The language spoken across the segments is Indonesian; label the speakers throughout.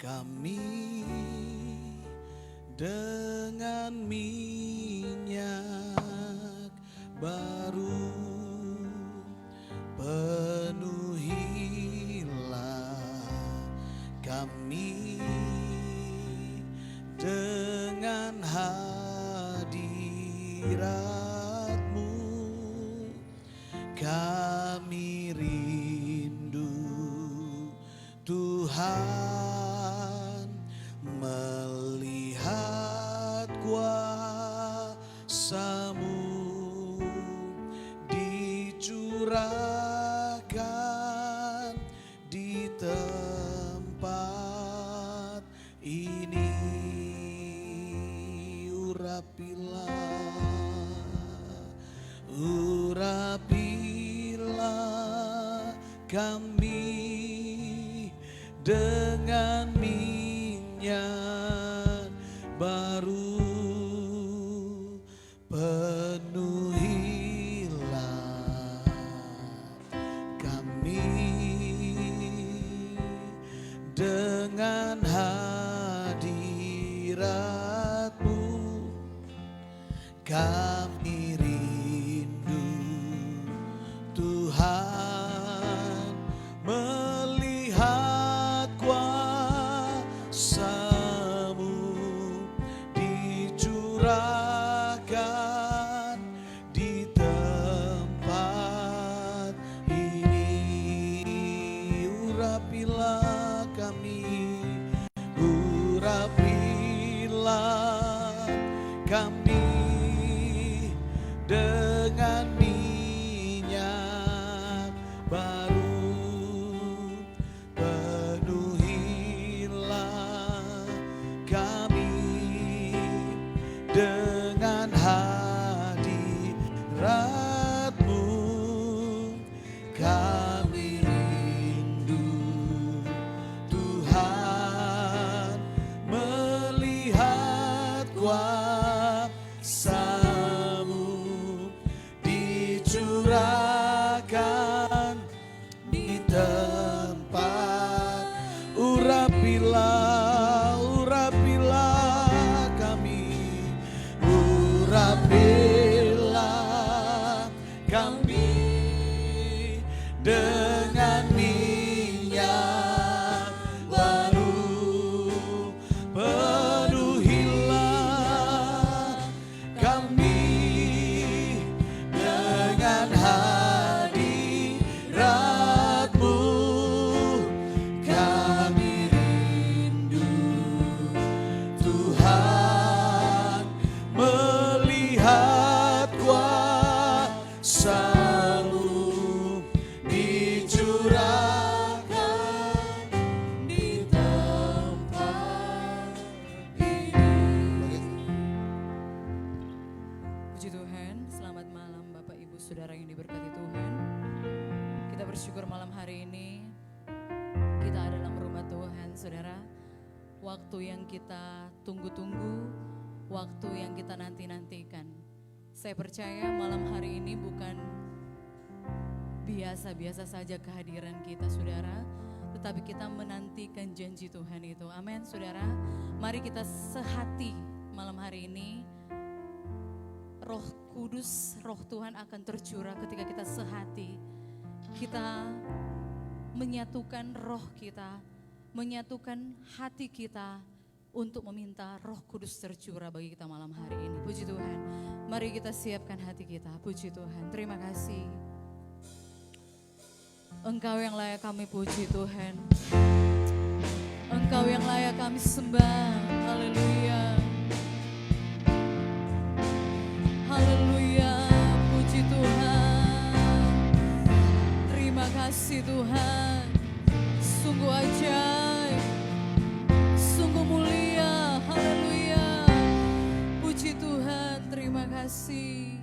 Speaker 1: kami dengan minyak baru, penuhilah kami dengan hadirat-Mu. Kami rindu Tuhan melihat kuasa-Mu dicurahkan di tempat ini. Urapilah kami dengan minyak baru, penuhilah kami dengan hadirat-Mu. Kami rindu Tuhan melihat kuasa-Mu dicurahkan di tempat ini. Urapilah kami, urapilah kami dengan minyak baru, penuhilah kami dengan hadirat-Mu. Kami rindu Tuhan melihat kuasa-Mu dicurahkan di tempat. Urapilah kami, urapilah kami dengan minyak baru, penuhilah kami dengan hadirat-Mu. Kami rindu Tuhan melihat kuasa-Mu dicurahkan di tempat ini.
Speaker 2: Puji Tuhan, selamat malam Bapak Ibu Saudara yang diberkati Tuhan. Kita bersyukur malam hari ini kita ada dalam rumah Tuhan, Saudara. Waktu yang kita tunggu-tunggu, waktu yang kita nanti-nantikan. Saya percaya malam hari ini bukan biasa-biasa saja kehadiran kita, Saudara, tetapi kita menantikan janji Tuhan itu. Amin, Saudara. Mari kita sehati malam hari ini. Roh Kudus, Roh Tuhan akan tercurah ketika kita sehati. Kita menyatukan roh kita, menyatukan hati kita untuk meminta Roh Kudus tercurah bagi kita malam hari ini. Puji Tuhan. Mari kita siapkan hati kita. Puji Tuhan. Terima kasih. Engkau yang layak kami puji Tuhan. Engkau yang layak kami sembah. Haleluya. Haleluya, puji Tuhan. Terima kasih Tuhan. Sungguh ajaib, sungguh mulia. Haleluya, puji Tuhan. Terima kasih.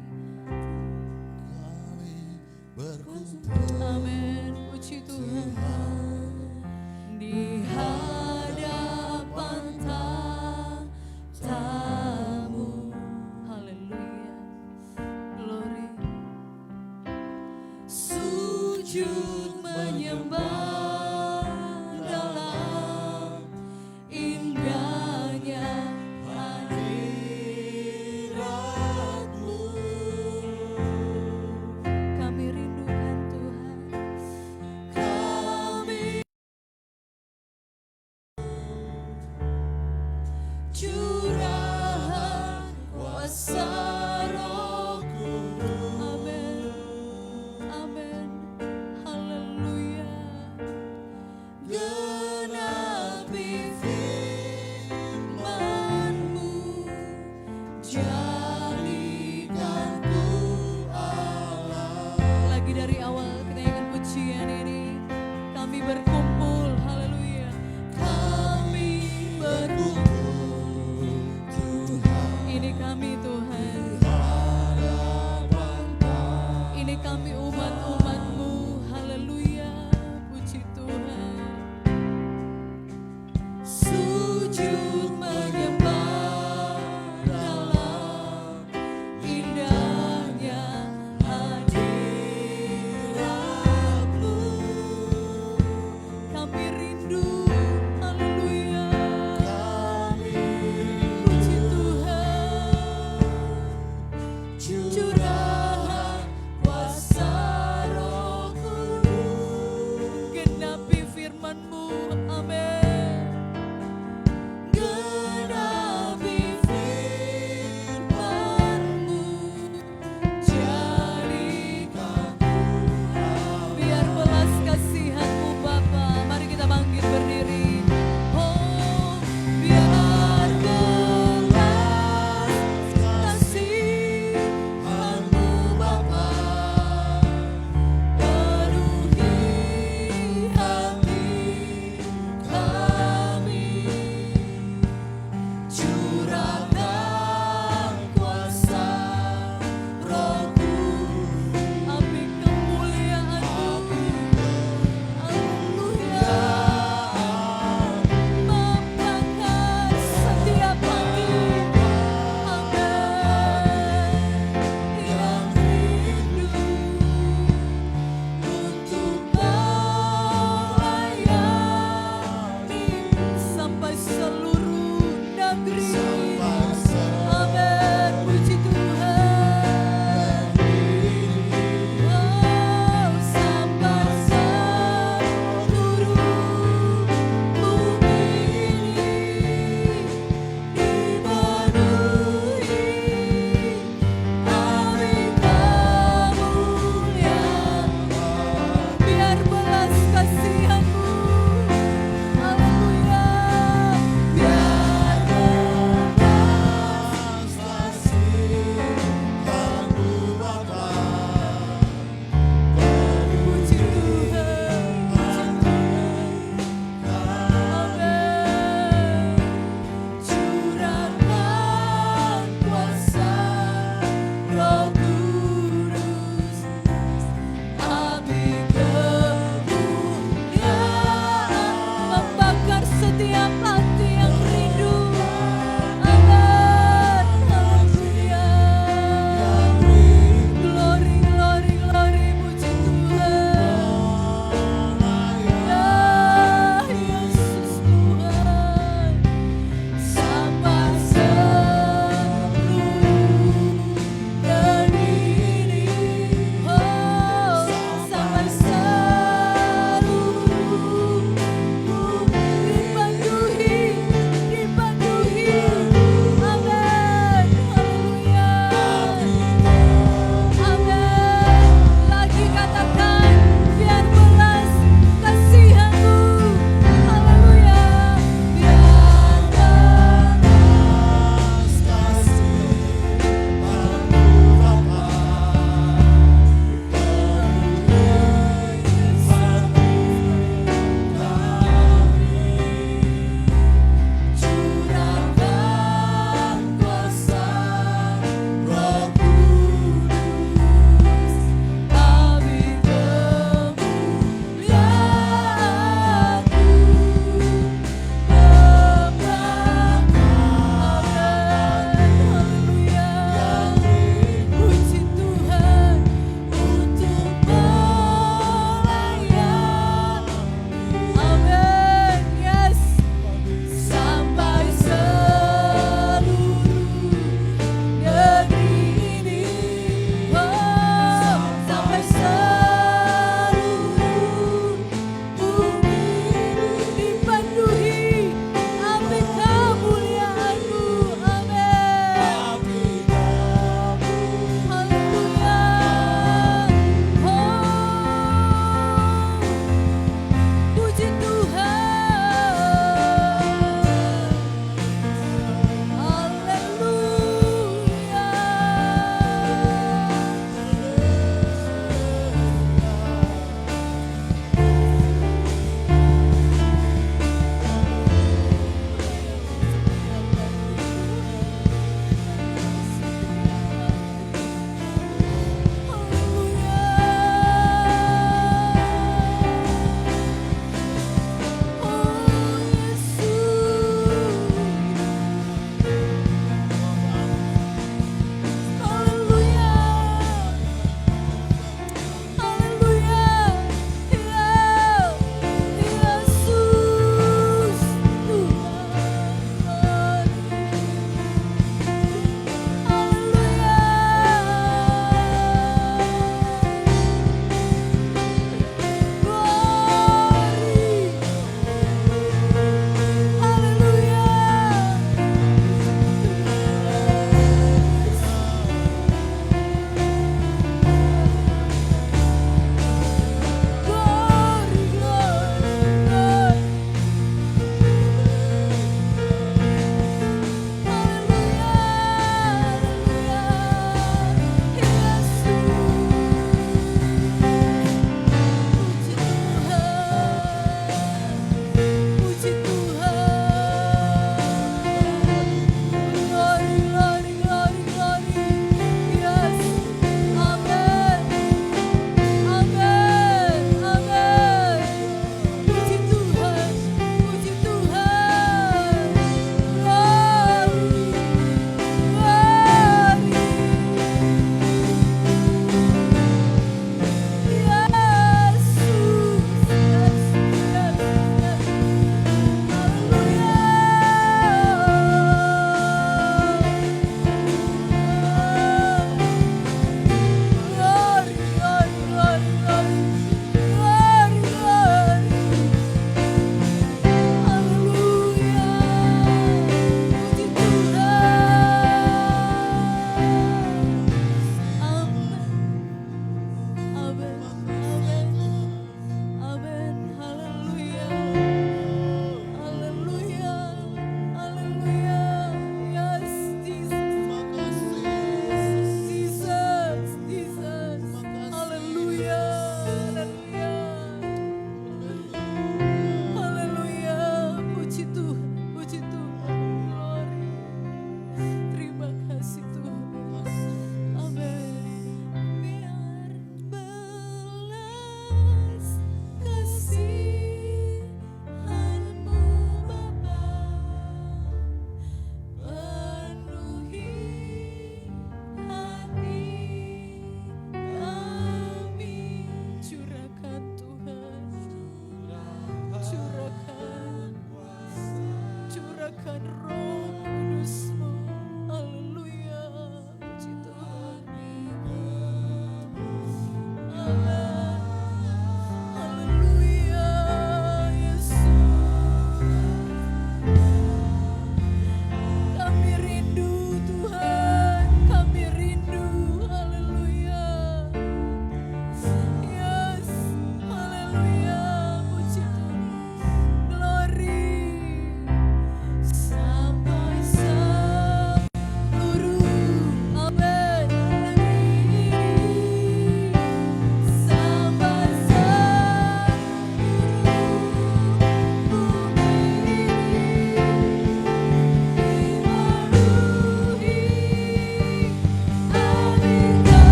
Speaker 2: Amin, puji Tuhan. Di hadapan tamu. Haleluya. Glory. Sujud menyembah berkumpul, haleluya. Kami berkumpul, ini kami Tuhan, ini kami umat-umat-Mu, haleluya, puji Tuhan. Sujud menyembah dalam indahnya hadirat-Mu. Kami rindu, haleluya, puji Tuhan. Curahan kuasa Roh Kudus, genapi firman-Mu, amin. Genapi firman-Mu, jadikan biar belas kasihan-Mu Bapa. Mari kita bangkit berdiri. Oh, biar belas kasihan-Mu Bapa penuhi hati kami.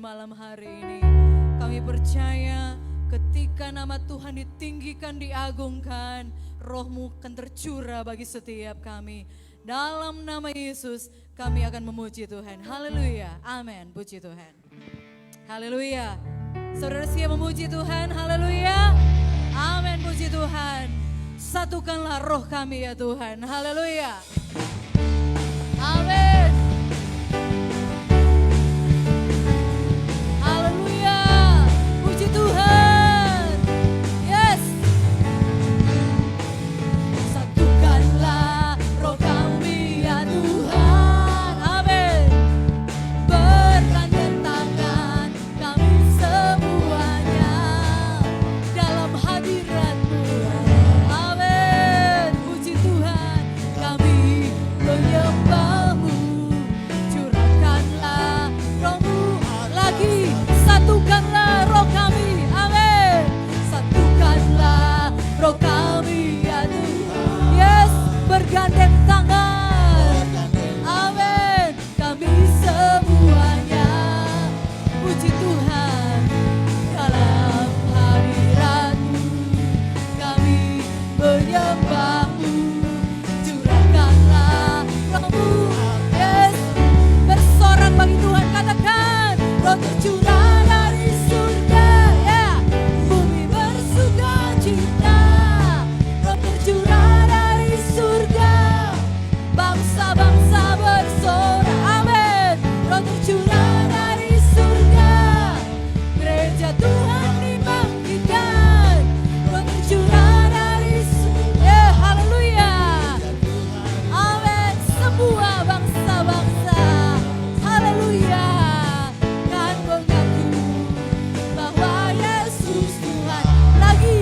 Speaker 2: malam hari ini. Kami percaya ketika nama Tuhan ditinggikan, diagungkan, Roh-Mu akan tercurah bagi setiap kami. Dalam nama Yesus kami akan memuji Tuhan. Haleluya. Amin. Puji Tuhan. Haleluya. Saudara siap memuji Tuhan. Haleluya. Amin. Puji Tuhan. Satukanlah roh kami ya Tuhan. Haleluya. Amin. Haleluya. Puji Tuhan. Yes. Satukanlah roh kami ya Tuhan. Amin. Bergandeng tangan kami semuanya dalam hadirat-Mu. Amin. Puji Tuhan. Kami menyembah-Mu. Curahkanlah Roh-Mu lagi. Satukanlah roh kami. Amin. Satukanlah roh kami ya Tuhan. Yes. Bergandeng tangan. Amin. Kami semuanya. Puji Tuhan. Dalam hadirat-Mu kami menyembah-Mu. Curahkanlah Roh-Mu. Yes. Bersorak bagi Tuhan. Katakan. Roh tercurah dari surga. Ya. Bumi bersuka cita. Roh tercurah dari surga. Bangsa-bangsa bersorak. Amin. Roh tercurah dari surga. Gereja Tuhan dibangkitkan. Roh tercurah dari surga. Haleluya. Amin. Semua bangsa-bangsa. Haleluya. Kan mengaku bahwa Yesus Tuhan. Lagi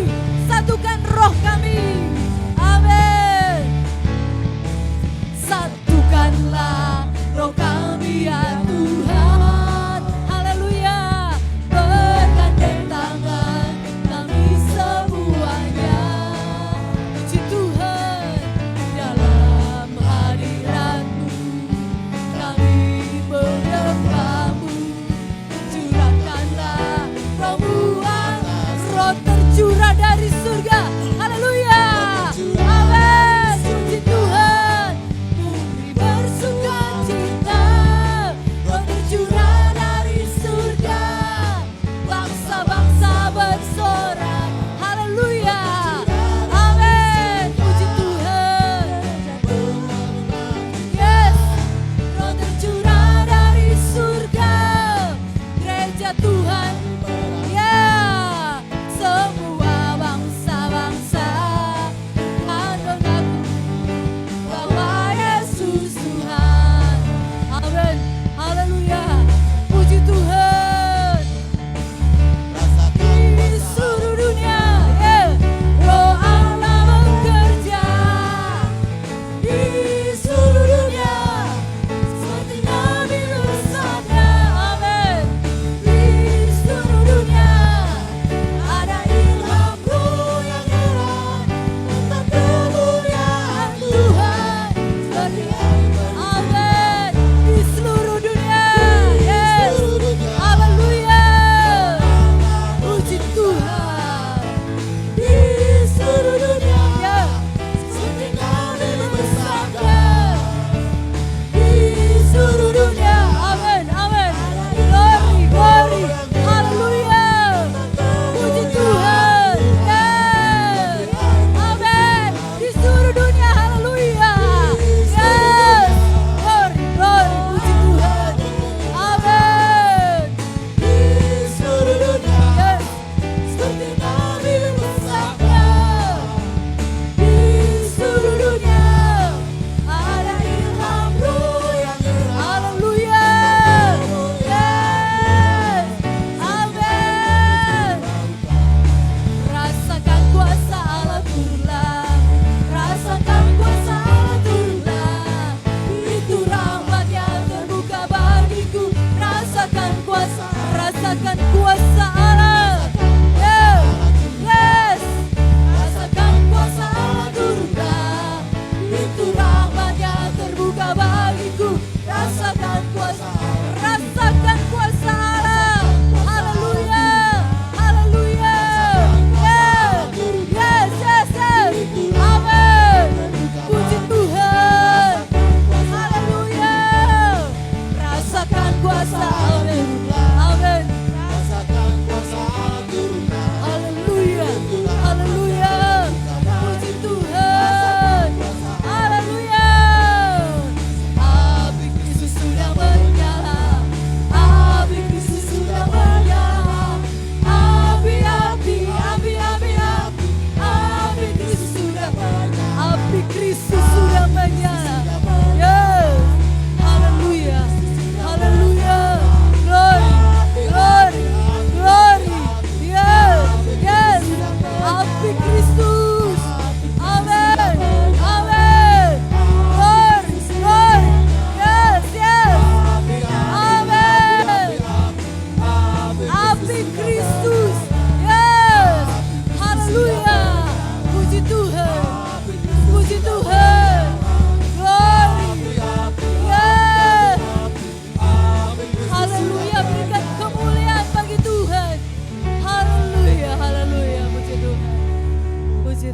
Speaker 2: satukan roh kami. Amin. Satukanlah roh kami ya Tuhan. Haleluya. Bergandeng tangan kami semuanya. Puji Tuhan. Dalam hadirat-Mu kami menyembah-Mu. Curahkanlah Roh-Mu. Roh tercurah dari surga. Haleluya. Amin. Puji Tuhan. Bumi bersuka cita. Roh tercurah dari surga. Bangsa-bangsa bersorak. Haleluya. Amin. Puji Tuhan. Yes. Roh tercurah dari surga. Gereja Tuhan. Ya. Semua bangsa-bangsa akan mengaku bahwa Yesus Tuhan. Amin. Haleluya. Puji Tuhan.
Speaker 1: Rasakan
Speaker 2: Di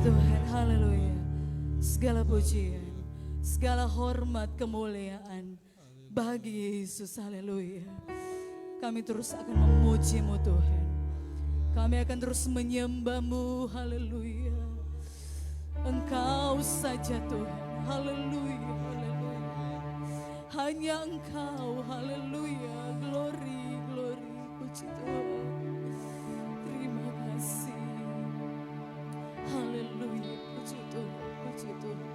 Speaker 2: Tuhan, haleluya. Segala pujian, segala hormat, kemuliaan bagi Yesus, haleluya. Kami terus akan memuji-Mu Tuhan. Kami akan terus menyembah-Mu, haleluya. Engkau saja Tuhan, haleluya, haleluya. Hanya Engkau, haleluya. Glory, glory, puji Tuhan. Terima kasih. Haleluya, puji Tuhan, puji Tuhan.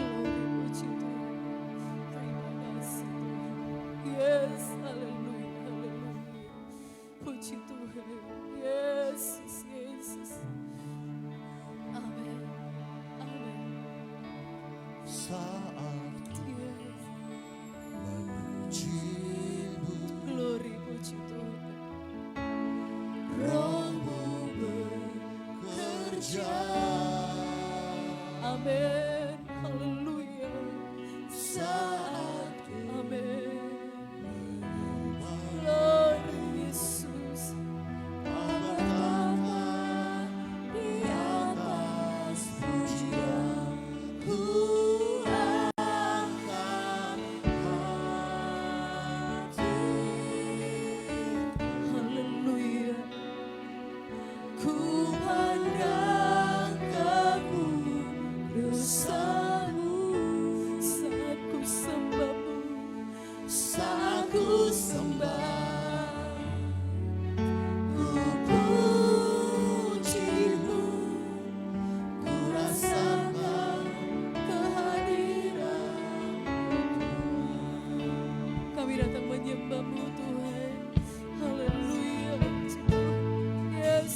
Speaker 2: Glory, puji Tuhan. Terima kasih Tuhan. Yes, haleluya, haleluya. Puji Tuhan. Yesus, Yesus. Amin, amin.
Speaker 1: Saat
Speaker 2: Yes.
Speaker 1: memuji-Mu,
Speaker 2: Glory, puji Tuhan.
Speaker 1: Roh-Mu bekerja.
Speaker 2: Amin, haleluya.
Speaker 1: Saat
Speaker 2: Amin.
Speaker 1: menyembah,
Speaker 2: Glory Yesus.
Speaker 1: berkata di atas pujian, ku angkat hati.
Speaker 2: Haleluya.
Speaker 1: Ku pandang kekudusan-Mu,
Speaker 2: Saat ku sembah-Mu,
Speaker 1: saat ku sembah, ku puji-Mu, ku rasakan kehadiran-Mu.
Speaker 2: kami datang menyembah-Mu Tuhan. Haleluya. Puji Tuhan. Yes.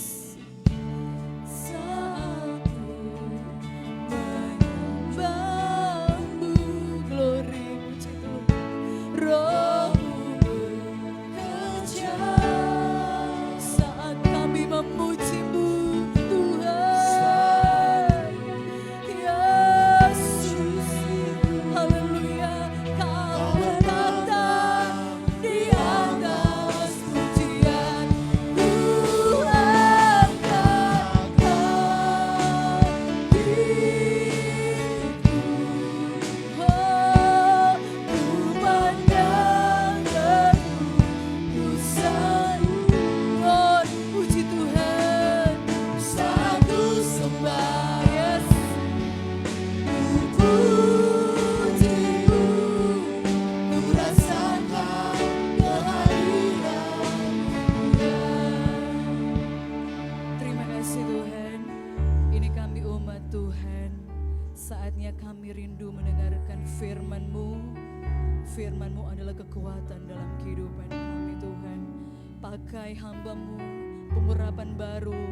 Speaker 2: Saat ku menyembah-Mu, glory, puji Tuhan. Roh-Mu bekerja saat kami memuji-Mu Tuhan. Yesus, haleluya. Kau berkata di atas pujian, ku angkat hatiku. Oh, ku pandang kekudusan-Mu. Oh, puji Tuhan. Saat ku sembah, yes.
Speaker 1: Puji-Mu, ku rasakan kehadiran-Mu.
Speaker 2: Terima kasih Tuhan. Ini kami umat Tuhan. Saatnya kami rindu mendengarkan firman-Mu. Firman-Mu adalah kekuatan dalam kehidupan kami Tuhan. Pakai hamba-Mu, pengurapan baru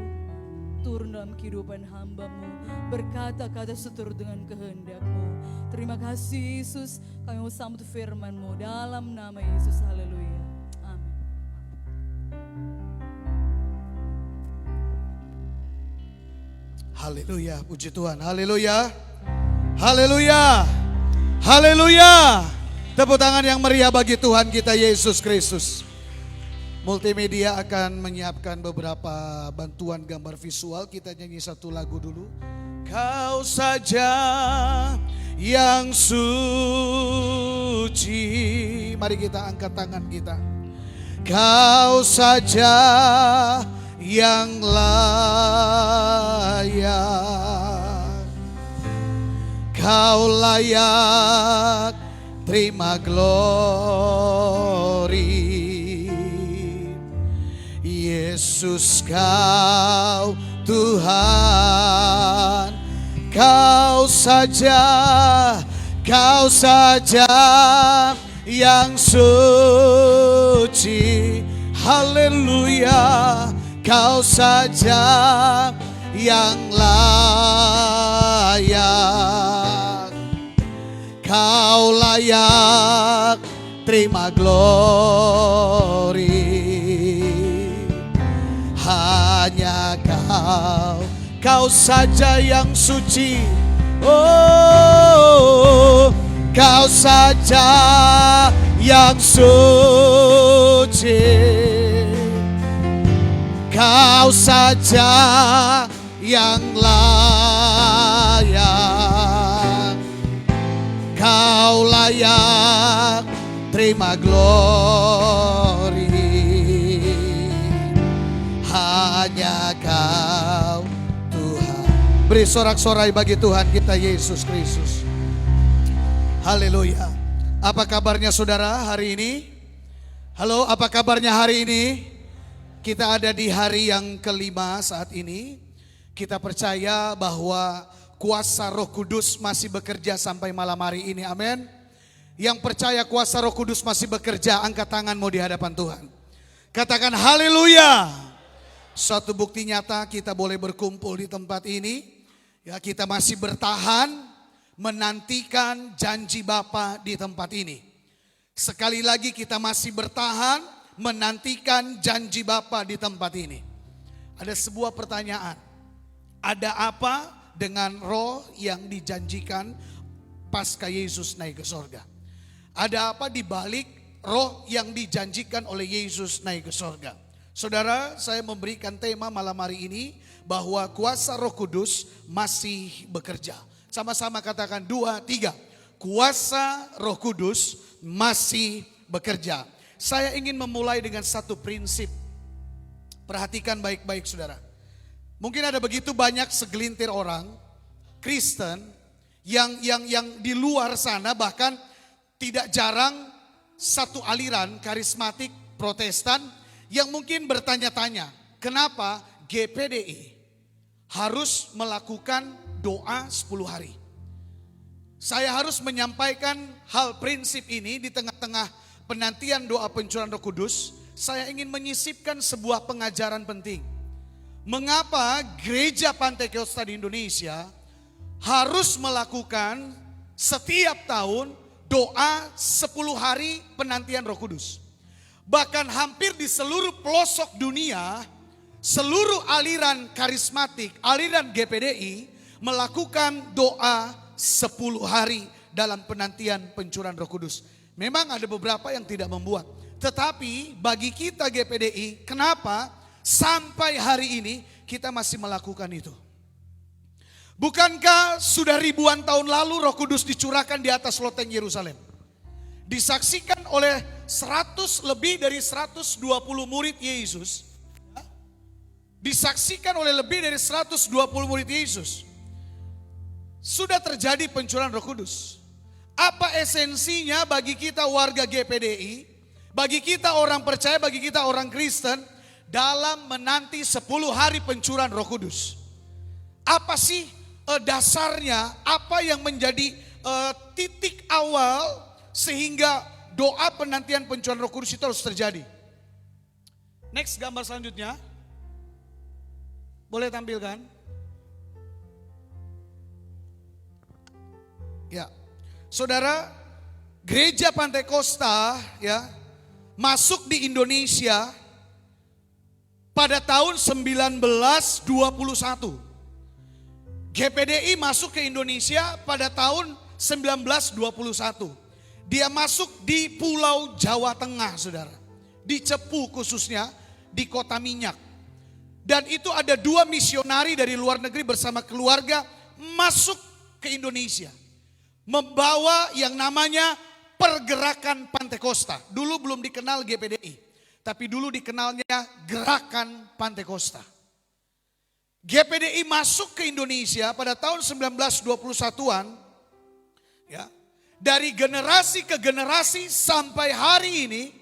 Speaker 2: turun dalam kehidupan hamba-Mu. Berkata-kata seturut dengan kehendak-Mu. Terima kasih Yesus. Kami mau sambut firman-Mu dalam nama Yesus. Haleluya. Amin.
Speaker 3: Haleluya, puji Tuhan. Haleluya. Haleluya. Haleluya. Tepuk tangan yang meriah bagi Tuhan kita Yesus Kristus. Multimedia akan menyiapkan beberapa bantuan gambar visual. Kita nyanyi satu lagu dulu. Kau saja yang suci. Mari kita angkat tangan kita. Kau saja yang layak. Kau layak terima glory. Yesus kau Tuhan. Kau saja yang suci. Haleluya. Kau saja yang layak. Kau layak terima glory. Hanya kau saja yang suci. Oh, kau saja yang suci. Kau saja yang layak. layak terima glory. Hanya Kau Tuhan. Beri sorak-sorai bagi Tuhan kita Yesus Kristus. Haleluya. Apa kabarnya saudara hari ini? Halo, apa kabarnya hari ini? Kita ada di hari yang kelima saat ini. Kita percaya bahwa kuasa Roh Kudus masih bekerja sampai malam hari ini. Amin. Yang percaya kuasa Roh Kudus masih bekerja, angkat tanganmu di hadapan Tuhan. Katakan haleluya. Suatu bukti nyata kita boleh berkumpul di tempat ini. Ya, kita masih bertahan menantikan janji Bapa di tempat ini. Sekali lagi kita masih bertahan menantikan janji Bapa di tempat ini. Ada sebuah pertanyaan. Ada apa dengan roh yang dijanjikan pasca Yesus naik ke sorga? Ada apa di balik roh yang dijanjikan oleh Yesus naik ke sorga? Saudara, saya memberikan tema malam hari ini bahwa kuasa Roh Kudus masih bekerja. Sama-sama katakan 2, 3. Kuasa Roh Kudus masih bekerja. Saya ingin memulai dengan satu prinsip. Perhatikan baik-baik saudara. Mungkin ada begitu banyak segelintir orang Kristen yang di luar sana, bahkan tidak jarang satu aliran karismatik Protestan yang mungkin bertanya-tanya, kenapa GPDI harus melakukan doa 10 hari? Saya harus menyampaikan hal prinsip ini di tengah-tengah penantian doa pencurahan Roh Kudus. Saya ingin menyisipkan sebuah pengajaran penting. Mengapa gereja Pantai Kosta di Indonesia harus melakukan setiap tahun doa 10 hari penantian Roh Kudus? Bahkan hampir di seluruh pelosok dunia, seluruh aliran karismatik, aliran GPDI melakukan doa 10 hari dalam penantian pencurahan Roh Kudus. Memang ada beberapa yang tidak membuat. Tetapi bagi kita GPDI, kenapa sampai hari ini kita masih melakukan itu? Bukankah sudah ribuan tahun lalu Roh Kudus dicurahkan di atas loteng Yerusalem? Disaksikan oleh lebih dari 120 murid Yesus. Disaksikan oleh lebih dari 120 murid Yesus. Sudah terjadi pencurahan Roh Kudus. Apa esensinya bagi kita warga GPDI, bagi kita orang percaya, bagi kita orang Kristen dalam menanti 10 hari pencurahan Roh Kudus? Apa sih dasarnya? Apa yang menjadi titik awal sehingga doa penantian pencurahan Roh Kudus itu harus terjadi? Next, gambar selanjutnya. Boleh tampilkan? Ya. Saudara, gereja Pantai Kosta ya masuk di Indonesia pada tahun 1921. GPDI masuk ke Indonesia pada tahun 1921. Dia masuk di Pulau Jawa Tengah, saudara. Di Cepu khususnya, di Kota Minyak. Dan itu ada 2 misionari dari luar negeri bersama keluarga masuk ke Indonesia. Membawa yang namanya Pergerakan Pantai Kosta. Dulu belum dikenal GPDI. Tapi dulu dikenalnya Gerakan Pantai Kosta. GPDI masuk ke Indonesia pada tahun 1921-an. Ya. Dari generasi ke generasi sampai hari ini,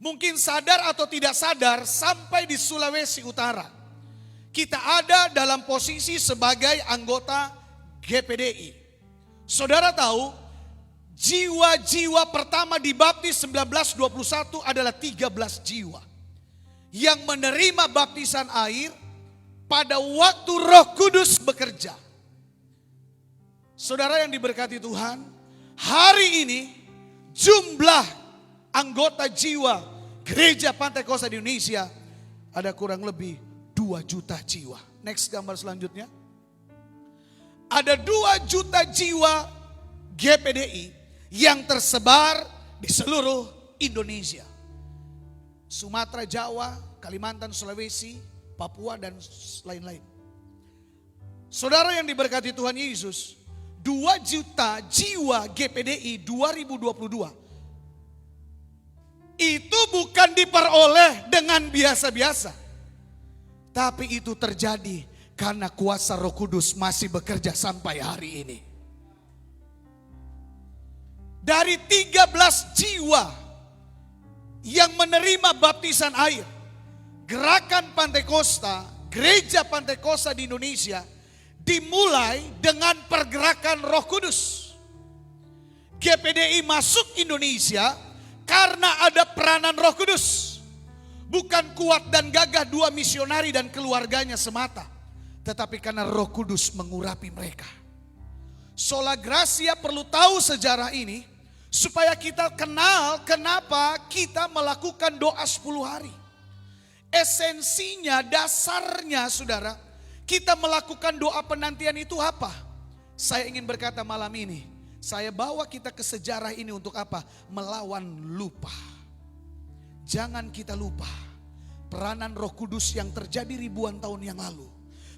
Speaker 3: mungkin sadar atau tidak sadar, sampai di Sulawesi Utara, kita ada dalam posisi sebagai anggota GPDI. Saudara tahu, jiwa-jiwa pertama dibaptis 1921 adalah 13 jiwa yang menerima baptisan air pada waktu Roh Kudus bekerja. Saudara yang diberkati Tuhan, hari ini jumlah anggota jiwa gereja Pantai Kosta di Indonesia ada kurang lebih 2 juta jiwa. Next, gambar selanjutnya. Ada 2 juta jiwa GPDI yang tersebar di seluruh Indonesia. Sumatera, Jawa, Kalimantan, Sulawesi, Papua dan lain-lain. Saudara yang diberkati Tuhan Yesus, 2 juta jiwa GPDI 2022. Itu bukan diperoleh dengan biasa-biasa. Tapi itu terjadi karena kuasa Roh Kudus masih bekerja sampai hari ini. Dari 13 jiwa yang menerima baptisan air, gerakan Pantekosta, gereja Pantekosta di Indonesia dimulai dengan pergerakan Roh Kudus. GPDI masuk Indonesia karena ada peranan Roh Kudus. Bukan kuat dan gagah 2 misionari dan keluarganya semata, tetapi karena Roh Kudus mengurapi mereka. Sola Gracia perlu tahu sejarah ini supaya kita kenal kenapa kita melakukan doa 10 hari. Esensinya, dasarnya saudara, kita melakukan doa penantian itu apa? Saya ingin berkata malam ini, saya bawa kita ke sejarah ini untuk apa? Melawan lupa. Jangan kita lupa peranan Roh Kudus yang terjadi ribuan tahun yang lalu.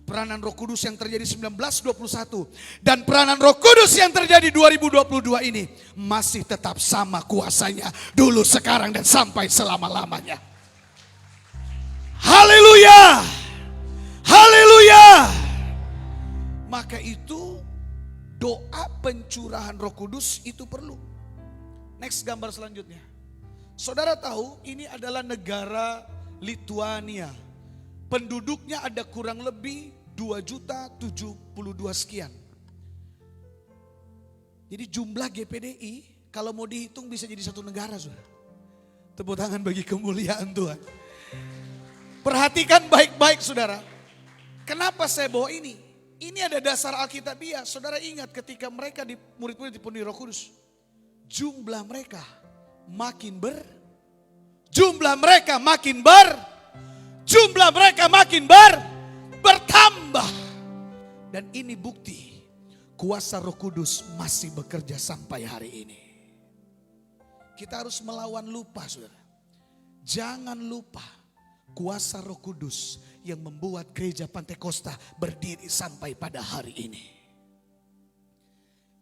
Speaker 3: Peranan Roh Kudus yang terjadi 1921. Dan peranan Roh Kudus yang terjadi 2022 ini masih tetap sama kuasanya. Dulu, sekarang, dan sampai selama-lamanya. Haleluya. Haleluya. Maka itu doa pencurahan Roh Kudus itu perlu. Next gambar selanjutnya. Saudara tahu ini adalah negara Lituania. Penduduknya ada kurang lebih 2.072 sekian. Jadi jumlah GPDI kalau mau dihitung bisa jadi satu negara, saudara. Tepuk tangan bagi kemuliaan Tuhan. Perhatikan baik-baik saudara. Kenapa saya bawa ini? Ini ada dasar Alkitabiah. Saudara ingat ketika mereka murid-murid dipenuhi Roh Kudus. Jumlah mereka makin bertambah. Dan ini bukti kuasa Roh Kudus masih bekerja sampai hari ini. Kita harus melawan lupa, saudara. Jangan lupa kuasa Roh Kudus yang membuat gereja Pantekosta berdiri sampai pada hari ini.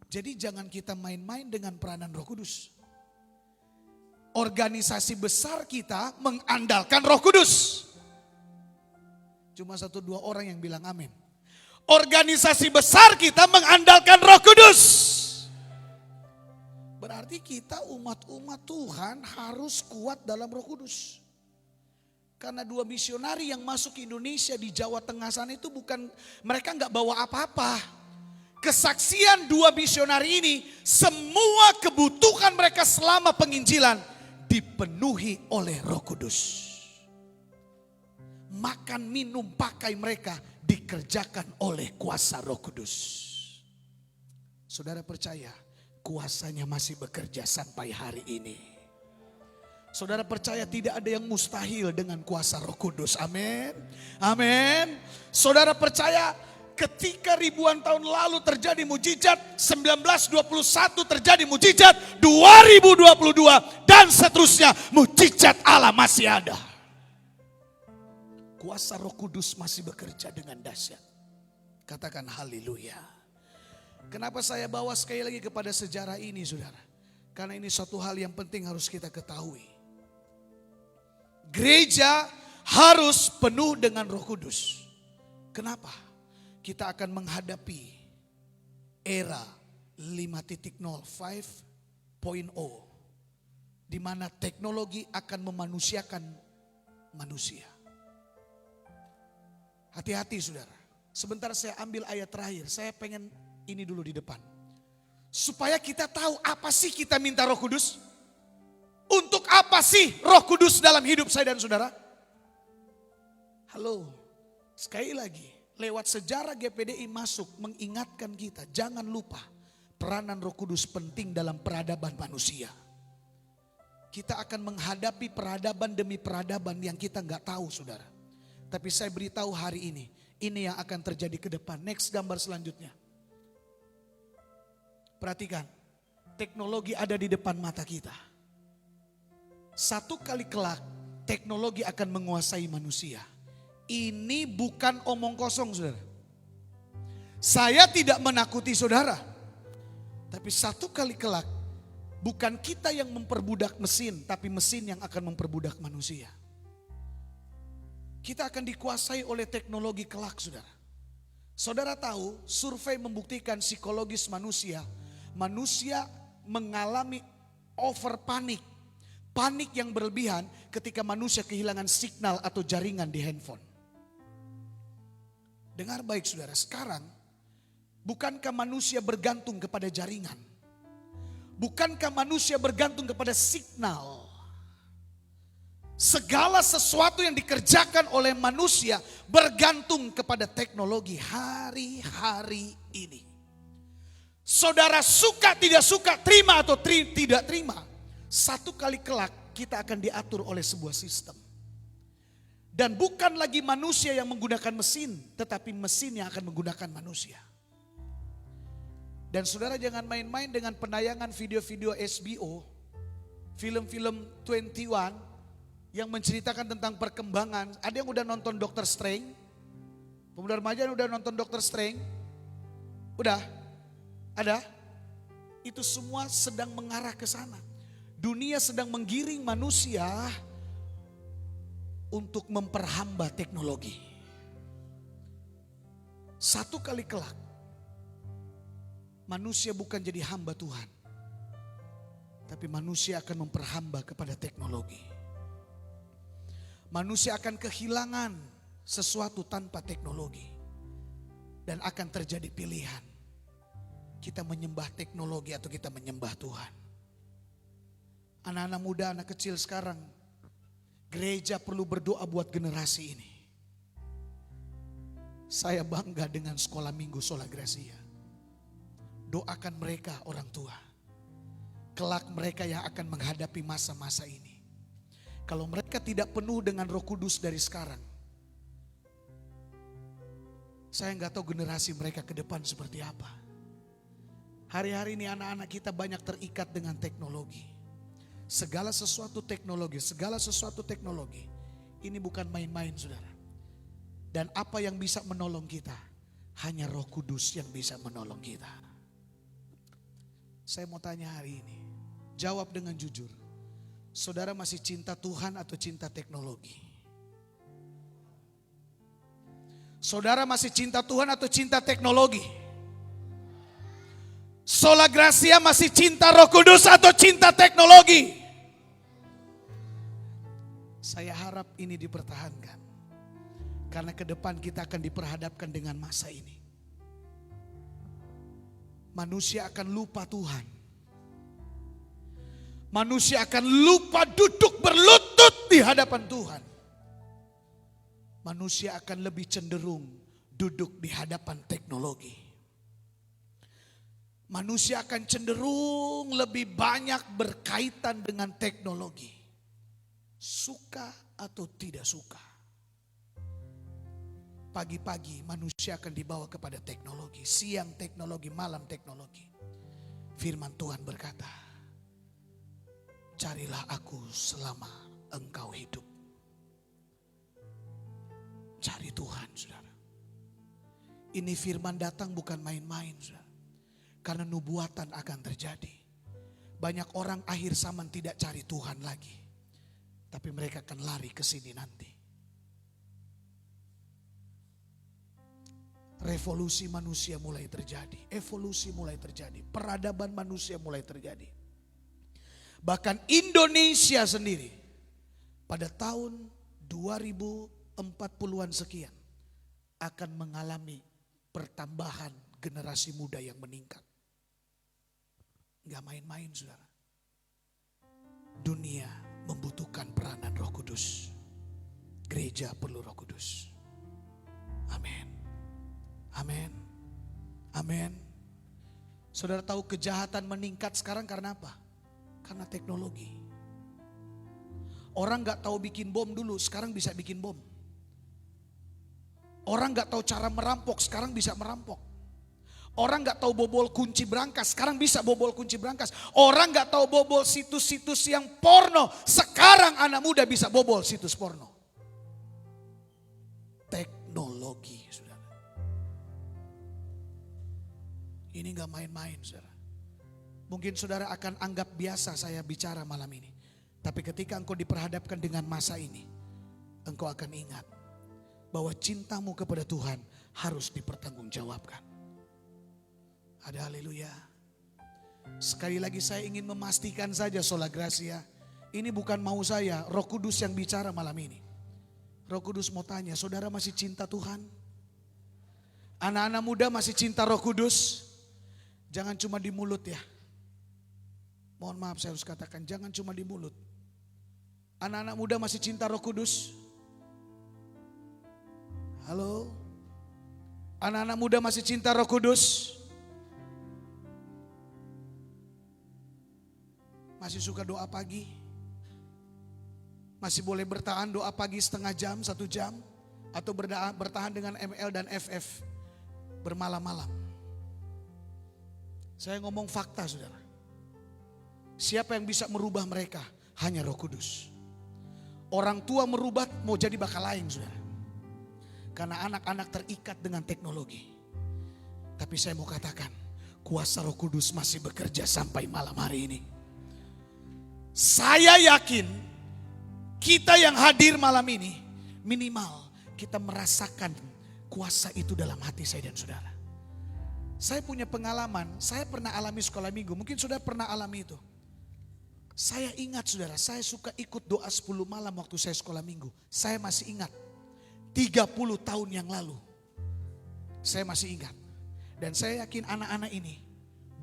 Speaker 3: Jadi jangan kita main-main dengan peranan Roh Kudus. Organisasi besar kita mengandalkan Roh Kudus. Cuma 1-2 orang yang bilang amin. Organisasi besar kita mengandalkan Roh Kudus. Berarti kita umat-umat Tuhan harus kuat dalam Roh Kudus. Karena 2 misionari yang masuk ke Indonesia di Jawa Tengah sana itu bukan, mereka nggak bawa apa-apa. Kesaksian 2 misionari ini, semua kebutuhan mereka selama penginjilan dipenuhi oleh Roh Kudus. Makan, minum, pakai mereka dikerjakan oleh kuasa Roh Kudus. Saudara percaya kuasanya masih bekerja sampai hari ini. Saudara percaya tidak ada yang mustahil dengan kuasa Roh Kudus. Amin. Amin. Saudara percaya ketika ribuan tahun lalu terjadi mujizat, 1921 terjadi mujizat, 2022 dan seterusnya mujizat Allah masih ada. Kuasa Roh Kudus masih bekerja dengan dahsyat. Katakan haleluya. Kenapa saya bawa sekali lagi kepada sejarah ini, saudara? Karena ini suatu hal yang penting harus kita ketahui. Gereja harus penuh dengan Roh Kudus. Kenapa? Kita akan menghadapi era 5.0, 5.0, di mana teknologi akan memanusiakan manusia. Hati-hati saudara. Sebentar saya ambil ayat terakhir. Saya pengen ini dulu di depan. Supaya kita tahu apa sih kita minta Roh Kudus. Untuk apa sih Roh Kudus dalam hidup saya dan saudara? Halo, sekali lagi. Lewat sejarah GPDI masuk mengingatkan kita. Jangan lupa peranan Roh Kudus penting dalam peradaban manusia. Kita akan menghadapi peradaban demi peradaban yang kita nggak tahu saudara. Tapi saya beritahu hari ini yang akan terjadi ke depan. Next gambar selanjutnya. Perhatikan, teknologi ada di depan mata kita. Satu kali kelak, teknologi akan menguasai manusia. Ini bukan omong kosong saudara. Saya tidak menakuti saudara. Tapi satu kali kelak, bukan kita yang memperbudak mesin, tapi mesin yang akan memperbudak manusia. Kita akan dikuasai oleh teknologi kelak, saudara. Saudara tahu, survei membuktikan psikologis manusia mengalami over panik. Panik yang berlebihan ketika manusia kehilangan signal atau jaringan di handphone. Dengar baik saudara, sekarang bukankah manusia bergantung kepada jaringan? Bukankah manusia bergantung kepada signal? Segala sesuatu yang dikerjakan oleh manusia bergantung kepada teknologi hari-hari ini. Saudara suka tidak suka, terima atau tidak terima, satu kali kelak kita akan diatur oleh sebuah sistem. Dan bukan lagi manusia yang menggunakan mesin, tetapi mesin yang akan menggunakan manusia. Dan saudara jangan main-main dengan penayangan video-video SBO, film-film 21 yang menceritakan tentang perkembangan. Ada yang udah nonton Dr. Strange? Pemuda remaja yang udah nonton Dr. Strange? Udah? Ada? Itu semua sedang mengarah ke sana. Dunia sedang menggiring manusia untuk memperhamba teknologi. Satu kali kelak, manusia bukan jadi hamba Tuhan, tapi manusia akan memperhamba kepada teknologi. Manusia akan kehilangan sesuatu tanpa teknologi. Dan akan terjadi pilihan. Kita menyembah teknologi atau kita menyembah Tuhan. Anak-anak muda, anak kecil sekarang, gereja perlu berdoa buat generasi ini. Saya bangga dengan sekolah minggu Sola Gracia. Doakan mereka orang tua. Kelak mereka yang akan menghadapi masa-masa ini. Kalau mereka tidak penuh dengan Roh Kudus dari sekarang, saya nggak tahu generasi mereka ke depan seperti apa. Hari-hari ini anak-anak kita banyak terikat dengan teknologi. Segala sesuatu teknologi ini bukan main-main saudara. Dan apa yang bisa menolong kita, hanya Roh Kudus yang bisa menolong kita. Saya mau tanya hari ini, jawab dengan jujur. Saudara masih cinta Tuhan atau cinta teknologi? Saudara masih cinta Tuhan atau cinta teknologi? Sola Gracia masih cinta Roh Kudus atau cinta teknologi? Saya harap ini dipertahankan. Karena ke depan kita akan diperhadapkan dengan masa ini. Manusia akan lupa Tuhan. Manusia akan lupa duduk berlutut di hadapan Tuhan. Manusia akan lebih cenderung duduk di hadapan teknologi. Manusia akan cenderung lebih banyak berkaitan dengan teknologi. Suka atau tidak suka. Pagi-pagi manusia akan dibawa kepada teknologi. Siang teknologi, malam teknologi. Firman Tuhan berkata, carilah aku selama engkau hidup. Cari Tuhan saudara. Ini firman datang bukan main-main saudara. Karena nubuatan akan terjadi. Banyak orang akhir zaman tidak cari Tuhan lagi. Tapi mereka akan lari ke sini nanti. Revolusi manusia mulai terjadi. Evolusi mulai terjadi. Peradaban manusia mulai terjadi. Bahkan Indonesia sendiri pada tahun 2040-an sekian akan mengalami pertambahan generasi muda yang meningkat. Gak main-main saudara. Dunia membutuhkan peranan Roh Kudus. Gereja perlu Roh Kudus. Amin. Amin. Amin. Saudara tahu kejahatan meningkat sekarang karena apa? Karena teknologi. Orang gak tahu bikin bom dulu, sekarang bisa bikin bom. Orang gak tahu cara merampok, sekarang bisa merampok. Orang gak tahu bobol kunci brankas, sekarang bisa bobol kunci brankas. Orang gak tahu bobol situs-situs yang porno, sekarang anak muda bisa bobol situs porno. Teknologi, saudara. Ini gak main-main, saudara. Mungkin saudara akan anggap biasa saya bicara malam ini. Tapi ketika engkau diperhadapkan dengan masa ini, engkau akan ingat bahwa cintamu kepada Tuhan harus dipertanggungjawabkan. Ada haleluya. Sekali lagi saya ingin memastikan saja Sola Gracia, ini bukan mau saya, Roh Kudus yang bicara malam ini. Roh Kudus mau tanya, saudara masih cinta Tuhan? Anak-anak muda masih cinta Roh Kudus? Jangan cuma di mulut ya. Mohon maaf saya harus katakan, jangan cuma di mulut. Anak-anak muda masih cinta Roh Kudus? Halo? Anak-anak muda masih cinta Roh Kudus? Masih suka doa pagi? Masih boleh bertahan doa pagi setengah jam, 1 jam? Atau bertahan dengan ML dan FF bermalam-malam? Saya ngomong fakta saudara. Siapa yang bisa merubah mereka? Hanya Roh Kudus. Orang tua merubah mau jadi bakal lain saudara. Karena anak-anak terikat dengan teknologi. Tapi saya mau katakan, kuasa Roh Kudus masih bekerja sampai malam hari ini. Saya yakin kita yang hadir malam ini minimal kita merasakan kuasa itu dalam hati saya dan saudara. Saya punya pengalaman, saya pernah alami sekolah minggu, mungkin saudara pernah alami itu. Saya ingat saudara, saya suka ikut doa 10 malam waktu saya sekolah minggu. Saya masih ingat, 30 tahun yang lalu. Saya masih ingat. Dan saya yakin anak-anak ini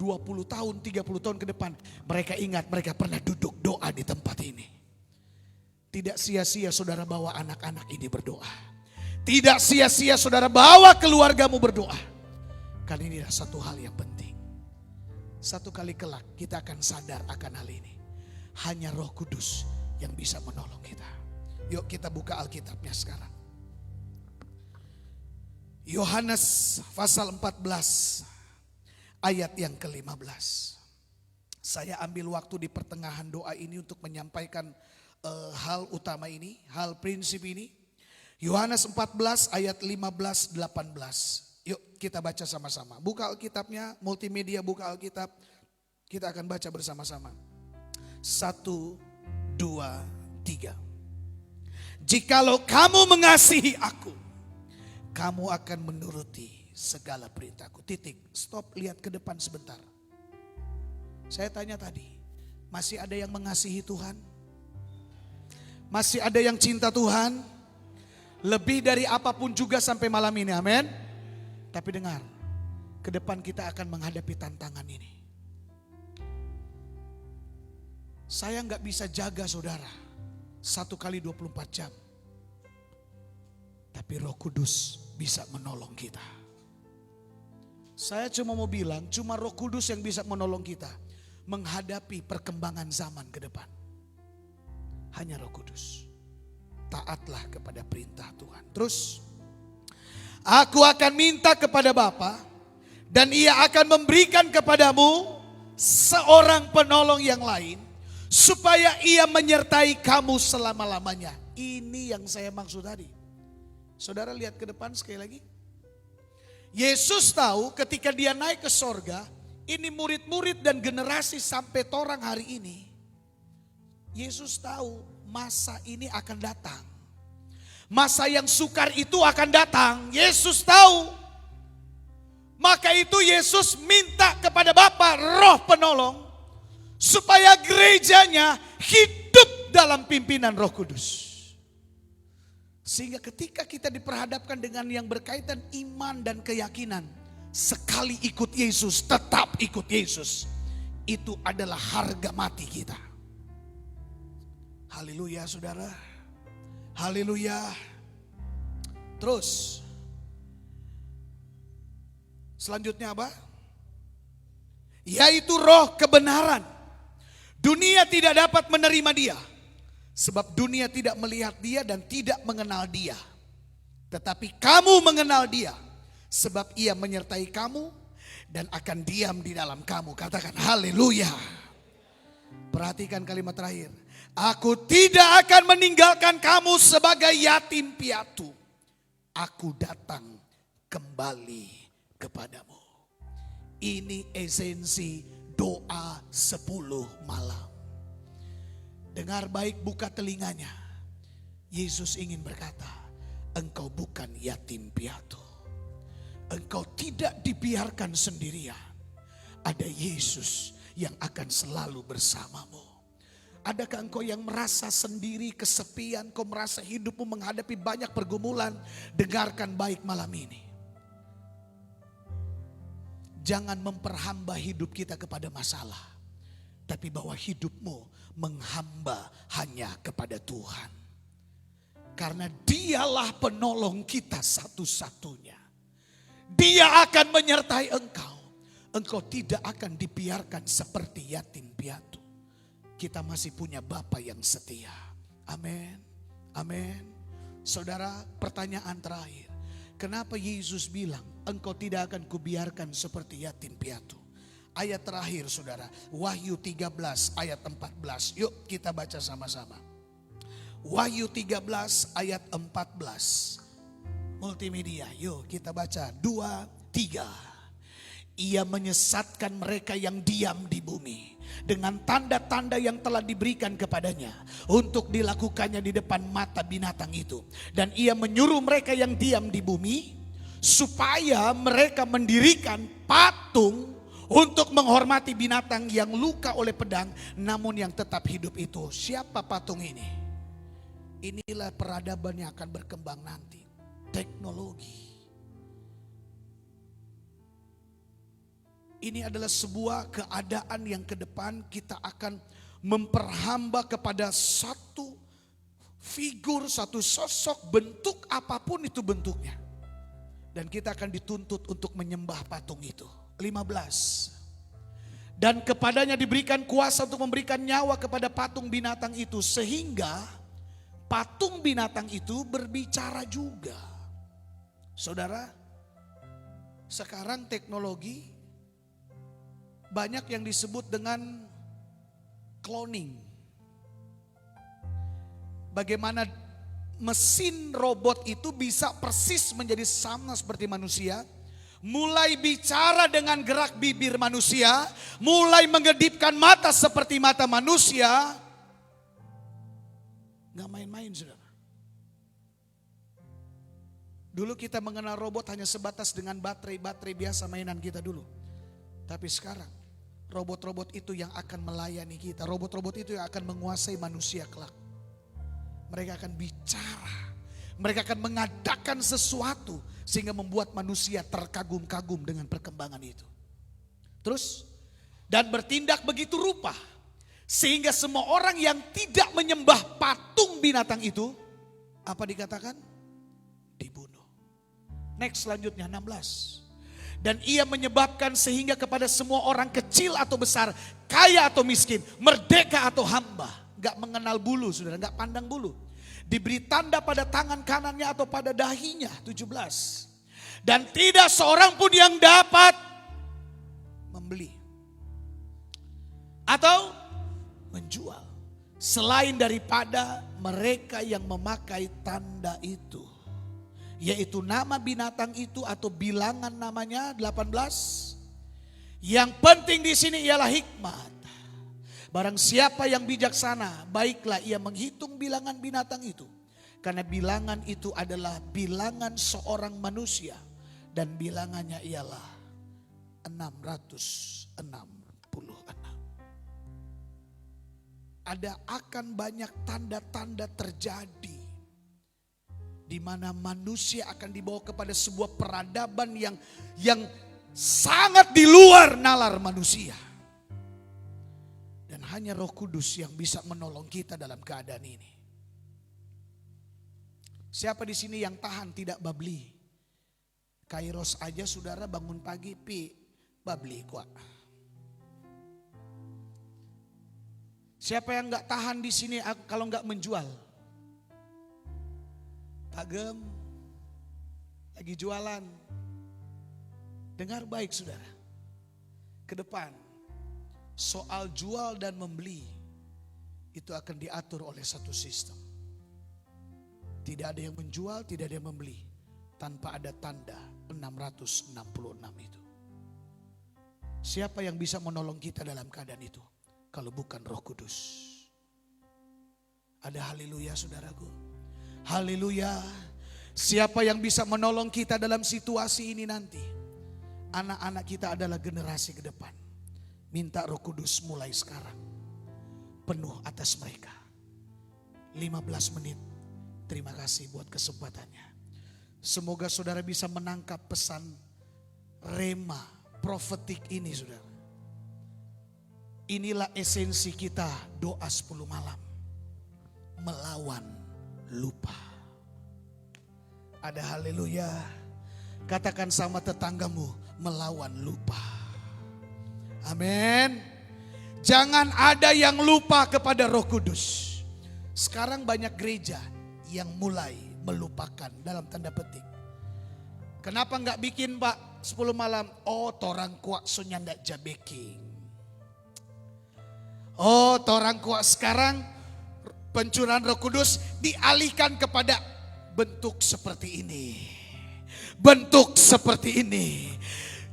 Speaker 3: 20 tahun, 30 tahun ke depan mereka ingat mereka pernah duduk doa di tempat ini. Tidak sia-sia saudara bawa anak-anak ini berdoa. Tidak sia-sia saudara bawa keluargamu berdoa. Karena ini adalah satu hal yang penting. Satu kali kelak kita akan sadar akan hal ini. Hanya Roh Kudus yang bisa menolong kita. Yuk kita buka Alkitabnya sekarang. Yohanes pasal 14 ayat yang ke-15. Saya ambil waktu di pertengahan doa ini untuk menyampaikan hal utama ini, hal prinsip ini. Yohanes 14 ayat 15-18. Yuk kita baca sama-sama. Buka Alkitabnya, multimedia buka Alkitab. Kita akan baca bersama-sama. 1, 2, 3. Jikalau kamu mengasihi aku, kamu akan menuruti segala perintahku. Titik, stop, lihat ke depan sebentar. Saya tanya tadi, masih ada yang mengasihi Tuhan? Masih ada yang cinta Tuhan? Lebih dari apapun juga sampai malam ini, amin. Tapi dengar, ke depan kita akan menghadapi tantangan ini. Saya gak bisa jaga saudara 1 kali 24 jam. Tapi Roh Kudus bisa menolong kita. Saya cuma mau bilang, cuma Roh Kudus yang bisa menolong kita menghadapi perkembangan zaman ke depan. Hanya Roh Kudus. Taatlah kepada perintah Tuhan. Terus, aku akan minta kepada Bapa dan Ia akan memberikan kepadamu seorang penolong yang lain supaya Ia menyertai kamu selama-lamanya. Ini yang saya maksud tadi. Saudara lihat ke depan sekali lagi. Yesus tahu ketika dia naik ke sorga, ini murid-murid dan generasi sampai torang hari ini. Yesus tahu masa ini akan datang. Masa yang sukar itu akan datang. Yesus tahu. Maka itu Yesus minta kepada Bapa Roh penolong supaya gerejanya hidup dalam pimpinan Roh Kudus. Sehingga ketika kita diperhadapkan dengan yang berkaitan iman dan keyakinan, sekali ikut Yesus, tetap ikut Yesus. Itu adalah harga mati kita. Haleluya saudara. Haleluya. Terus. Selanjutnya apa? Yaitu roh kebenaran. Dunia tidak dapat menerima dia. Sebab dunia tidak melihat dia dan tidak mengenal dia. Tetapi kamu mengenal dia. Sebab ia menyertai kamu dan akan diam di dalam kamu. Katakan haleluya. Perhatikan kalimat terakhir. Aku tidak akan meninggalkan kamu sebagai yatim piatu. Aku datang kembali kepadamu. Ini esensi doa 10 malam. Dengar baik, buka telinganya. Yesus ingin berkata, engkau bukan yatim piatu. Engkau tidak dibiarkan sendirian. Ada Yesus yang akan selalu bersamamu. Adakah engkau yang merasa sendiri, kesepian, kau merasa hidupmu menghadapi banyak pergumulan? Dengarkan baik malam ini. Jangan memperhamba hidup kita kepada masalah. Tapi bahwa hidupmu menghamba hanya kepada Tuhan. Karena dialah penolong kita satu-satunya. Dia akan menyertai engkau. Engkau tidak akan dibiarkan seperti yatim piatu. Kita masih punya Bapa yang setia. Amin. Amin. Saudara, pertanyaan terakhir. Kenapa Yesus bilang engkau tidak akan kubiarkan seperti yatim piatu? Ayat terakhir saudara. Wahyu 13 ayat 14. Yuk kita baca sama-sama. Wahyu 13 ayat 14. Multimedia. Yuk kita baca. 2, 3. Ia menyesatkan mereka yang diam di bumi dengan tanda-tanda yang telah diberikan kepadanya untuk dilakukannya di depan mata binatang itu. Dan ia menyuruh mereka yang diam di bumi supaya mereka mendirikan patung untuk menghormati binatang yang luka oleh pedang namun yang tetap hidup itu. Siapa patung ini? Inilah peradaban yang akan berkembang nanti. Teknologi. Ini adalah sebuah keadaan yang ke depan kita akan memperhamba kepada satu figur, satu sosok, bentuk apapun itu bentuknya. Dan kita akan dituntut untuk menyembah patung itu. 15. Dan kepadanya diberikan kuasa untuk memberikan nyawa kepada patung binatang itu. Sehingga patung binatang itu berbicara juga. Saudara, sekarang teknologi banyak yang disebut dengan cloning. Bagaimana mesin robot itu bisa persis menjadi sama seperti manusia. Mulai bicara dengan gerak bibir manusia. Mulai mengedipkan mata seperti mata manusia. Gak main-main saudara. Dulu kita mengenal robot hanya sebatas dengan baterai biasa mainan kita dulu. Tapi sekarang robot-robot itu yang akan melayani kita. Robot-robot itu yang akan menguasai manusia kelak. Mereka akan bicara. Mereka akan mengadakan sesuatu sehingga membuat manusia terkagum-kagum dengan perkembangan itu. Terus, dan bertindak begitu rupa. Sehingga semua orang yang tidak menyembah patung binatang itu, apa dikatakan? Dibunuh. Next selanjutnya 16. Dan ia menyebabkan sehingga kepada semua orang kecil atau besar, kaya atau miskin, merdeka atau hamba. Gak mengenal bulu saudara, gak pandang bulu. Diberi tanda pada tangan kanannya atau pada dahinya, 17. Dan tidak seorang pun yang dapat membeli atau menjual selain daripada mereka yang memakai tanda itu. Yaitu nama binatang itu atau bilangan namanya 18. Yang penting di sini ialah hikmat. Barang siapa yang bijaksana, baiklah ia menghitung bilangan binatang itu. Karena bilangan itu adalah bilangan seorang manusia. Dan bilangannya ialah 666. Ada akan banyak tanda-tanda terjadi. Di mana manusia akan dibawa kepada sebuah peradaban yang sangat di luar nalar manusia. Dan hanya Roh Kudus yang bisa menolong kita dalam keadaan ini. Siapa di sini yang tahan tidak babli? Kairos aja saudara bangun pagi babli kuat. Siapa yang nggak tahan di sini kalau nggak menjual? Pak Gem lagi jualan. Dengar baik saudara. Ke depan soal jual dan membeli itu akan diatur oleh satu sistem. Tidak ada yang menjual, tidak ada yang membeli tanpa ada tanda 666 itu. Siapa yang bisa menolong kita dalam keadaan itu? Kalau bukan Roh Kudus. Ada haleluya saudaraku. Haleluya. Siapa yang bisa menolong kita dalam situasi ini nanti? Anak-anak kita adalah generasi ke depan. Minta Roh Kudus mulai sekarang. Penuh atas mereka. 15 menit. Terima kasih buat kesempatannya. Semoga saudara bisa menangkap pesan rema profetik ini saudara. Inilah esensi kita doa 10 malam. Melawan lupa. Ada haleluya. Katakan sama tetanggamu, melawan lupa. Amin. Jangan ada yang lupa kepada Roh Kudus. Sekarang banyak gereja yang mulai melupakan dalam tanda petik. Kenapa enggak bikin Pak 10 malam? Oh torang kuat sunyanda jabeking. Oh torang kuat sekarang pencurahan Roh Kudus dialihkan kepada bentuk seperti ini. Bentuk seperti ini.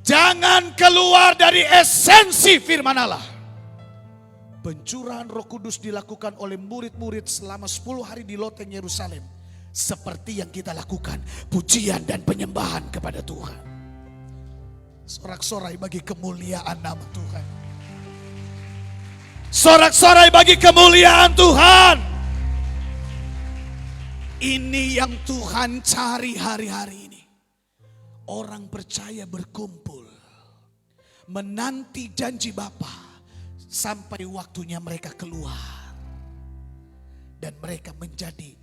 Speaker 3: Jangan keluar dari esensi firman Allah. Pencurahan Roh Kudus dilakukan oleh murid-murid selama 10 hari di loteng Yerusalem. Seperti yang kita lakukan, pujian dan penyembahan kepada Tuhan. Sorak-sorai bagi kemuliaan nama Tuhan. Sorak-sorai bagi kemuliaan Tuhan. Ini yang Tuhan cari hari-hari ini. Orang percaya berkumpul, menanti janji Bapa sampai waktunya mereka keluar. Dan mereka menjadi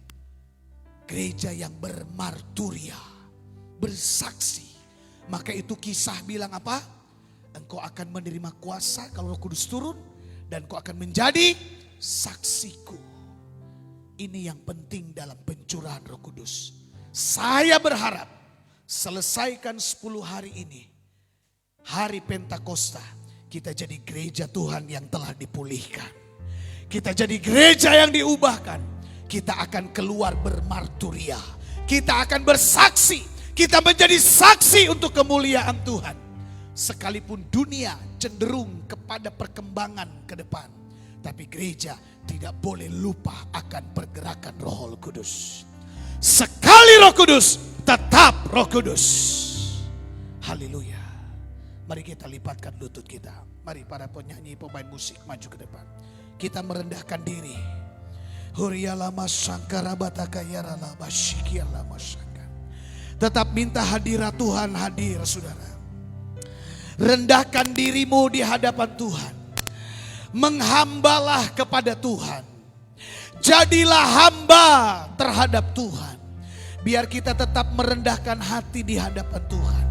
Speaker 3: gereja yang bermarturia, bersaksi. Maka itu Kisah bilang apa? Engkau akan menerima kuasa kalau Roh Kudus turun dan engkau akan menjadi saksiku. Ini yang penting dalam pencurahan Roh Kudus. Saya berharap selesaikan 10 hari ini, hari Pentakosta, kita jadi gereja Tuhan yang telah dipulihkan. Kita jadi gereja yang diubahkan. Kita akan keluar bermarturia. Kita akan bersaksi. Kita menjadi saksi untuk kemuliaan Tuhan. Sekalipun dunia cenderung kepada perkembangan ke depan. Tapi gereja tidak boleh lupa akan pergerakan Roh Kudus. Sekali Roh Kudus, tetap Roh Kudus. Haleluya. Mari kita lipatkan lutut kita. Mari para penyanyi, pemain musik maju ke depan. Kita merendahkan diri. Tetap minta hadirat Tuhan hadir saudara. Rendahkan dirimu di hadapan Tuhan. Menghambalah kepada Tuhan. Jadilah hamba terhadap Tuhan. Biar kita tetap merendahkan hati di hadapan Tuhan.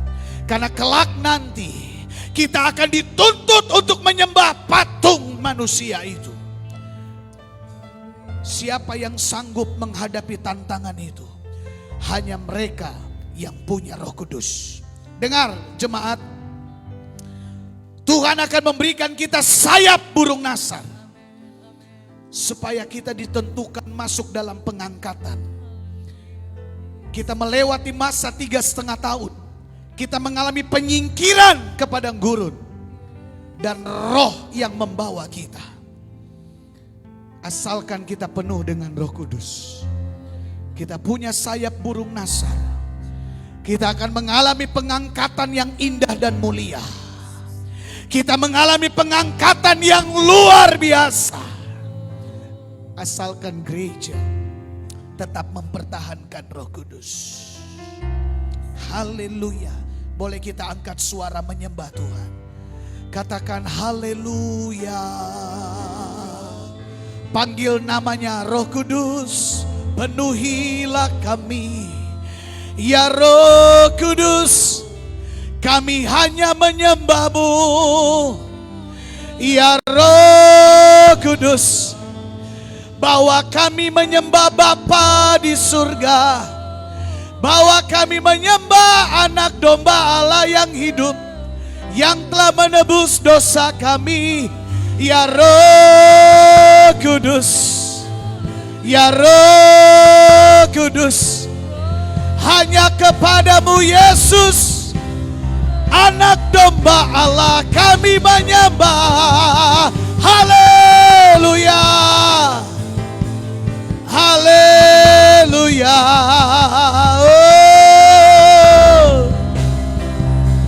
Speaker 3: Karena kelak nanti kita akan dituntut untuk menyembah patung manusia itu. Siapa yang sanggup menghadapi tantangan itu? Hanya mereka yang punya Roh Kudus. Dengar jemaat, Tuhan akan memberikan kita sayap burung nasar. Supaya kita ditentukan masuk dalam pengangkatan. Kita melewati masa 3,5 tahun. Kita mengalami penyingkiran ke padang gurun. Dan Roh yang membawa kita. Asalkan kita penuh dengan Roh Kudus. Kita punya sayap burung nasar. Kita akan mengalami pengangkatan yang indah dan mulia. Kita mengalami pengangkatan yang luar biasa. Asalkan gereja tetap mempertahankan Roh Kudus. Haleluya. Boleh kita angkat suara menyembah Tuhan. Katakan haleluya. Panggil namanya Roh Kudus, penuhilah kami. Ya Roh Kudus, kami hanya menyembah-Mu. Ya Roh Kudus, bawa kami menyembah Bapa di surga. Bawa kami menyembah anak domba Allah yang hidup, yang telah menebus dosa kami. Ya Roh Kudus, ya Roh Kudus, hanya kepadamu Yesus, anak domba menyembah Allah, kami menyembah. Haleluya. Haleluya. Oh.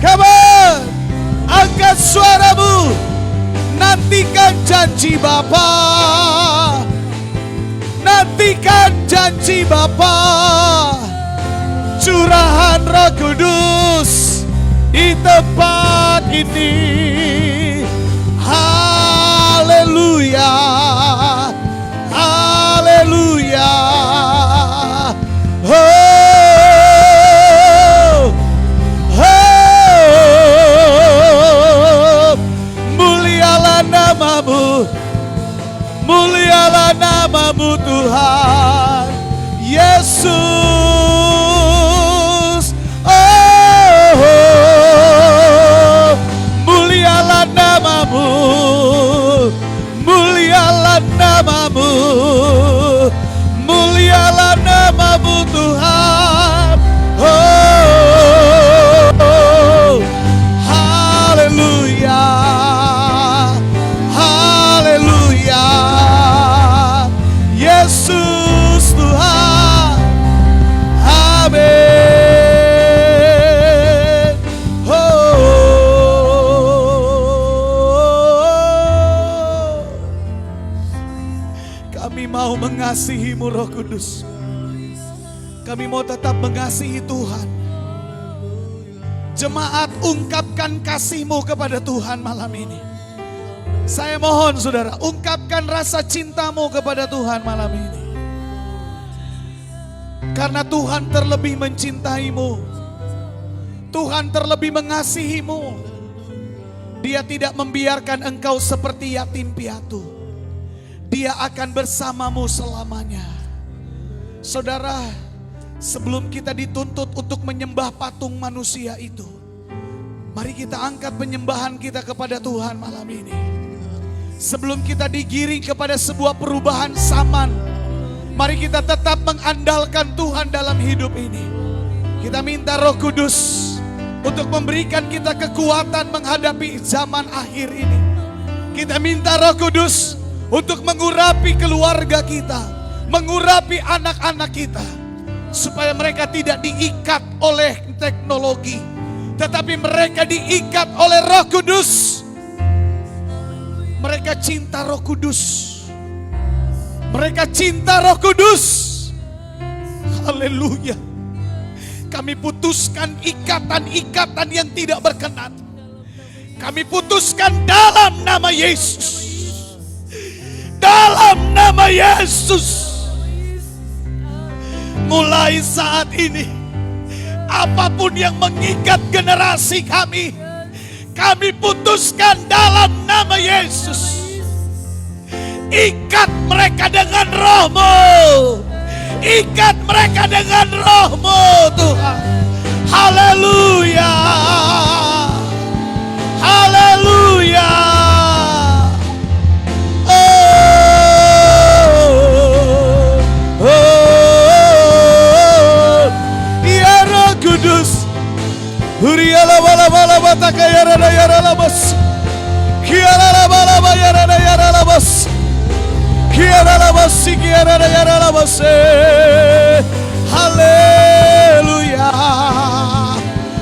Speaker 3: Come on. Angkat suaramu. Nantikan janji Bapa. Nantikan janji Bapa. Curahan Roh Kudus di tempat ini. Haleluya. Haleluya. Oh, oh, mulialah namamu, mulialah namamu Tuhan Yesus. Oh, mulialah namamu, mulialah namamu, mulialah namamu Tuhan. Oh, haleluya, haleluya, Yesus Tuhan. Amin. Oh, kami mau mengasihi-Mu Roh Kudus. Kami mau tetap mengasihi Tuhan. Jemaat, ungkapkan kasih-Mu kepada Tuhan malam ini. Saya mohon saudara, ungkapkan rasa cinta-Mu kepada Tuhan malam ini. Karena Tuhan terlebih mencintai-Mu. Tuhan terlebih mengasihi-Mu. Dia tidak membiarkan engkau seperti yatim piatu. Dia akan bersamamu selamanya. Saudara, sebelum kita dituntut untuk menyembah patung manusia itu, mari kita angkat penyembahan kita kepada Tuhan malam ini. Sebelum kita digiring kepada sebuah perubahan zaman, mari kita tetap mengandalkan Tuhan dalam hidup ini. Kita minta Roh Kudus untuk memberikan kita kekuatan menghadapi zaman akhir ini. Kita minta Roh Kudus untuk mengurapi keluarga kita, mengurapi anak-anak kita, supaya mereka tidak diikat oleh teknologi, tetapi mereka diikat oleh Roh Kudus. Mereka cinta Roh Kudus. Mereka cinta Roh Kudus. Haleluya. Kami putuskan ikatan-ikatan yang tidak berkenan. Kami putuskan dalam nama Yesus. Dalam nama Yesus. Mulai saat ini, apapun yang mengikat generasi kami, kami putuskan dalam nama Yesus. Ikat mereka dengan Roh-Mu. Ikat mereka dengan Roh-Mu Tuhan. Haleluya. Haleluya. Huriala bala bala bataka yara yara labas. Kiara bala bala yara labas. Kiara labas kiara yara labas. Haleluya.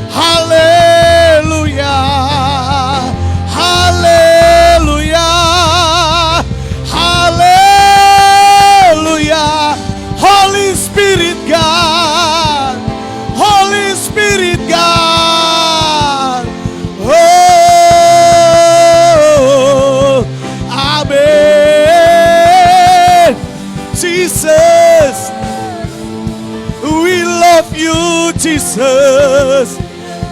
Speaker 3: Haleluya. Haleluya. Haleluya. Holy Spirit God. Holy Spirit God. Jesus, we love you Jesus.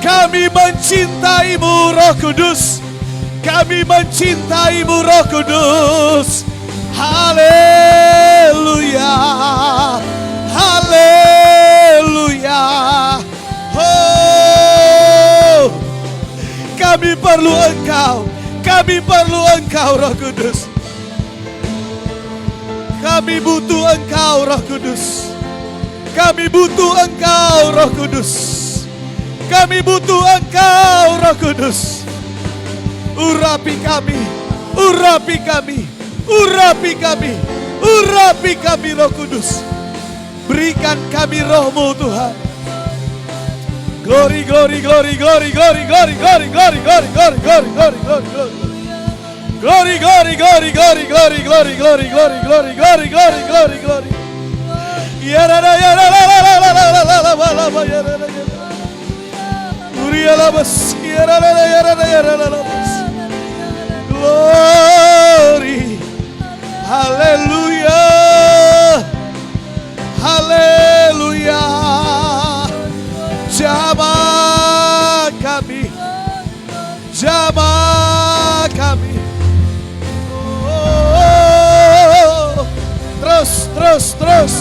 Speaker 3: Kami mencintai-Mu Roh Kudus. Kami mencintai-Mu Roh Kudus. Haleluya. Haleluya. Oh, kami perlu Engkau. Kami perlu Engkau Roh Kudus. Kami butuh Engkau Roh Kudus. Kami butuh Engkau Roh Kudus. Kami butuh Engkau Roh Kudus. Urapi kami, urapi kami, urapi kami, urapi kami Roh Kudus. Berikan kami Roh-Mu Tuhan. Glory, glory, glory, glory, glory, glory, glory, glory, glory, glory, glory, glory, glory, glory. Glory, glory, glory, glory, glory, glory, glory, glory, glory, glory, glory, glory, glory. Yarara yarara la la la la la la la la la yarara yarara. Uriala bas yarara yarara yarara la bas. Glory. Hallelujah. Hallelujah. Jamah kami. Jamah kami. Oh, terus, terus, terus.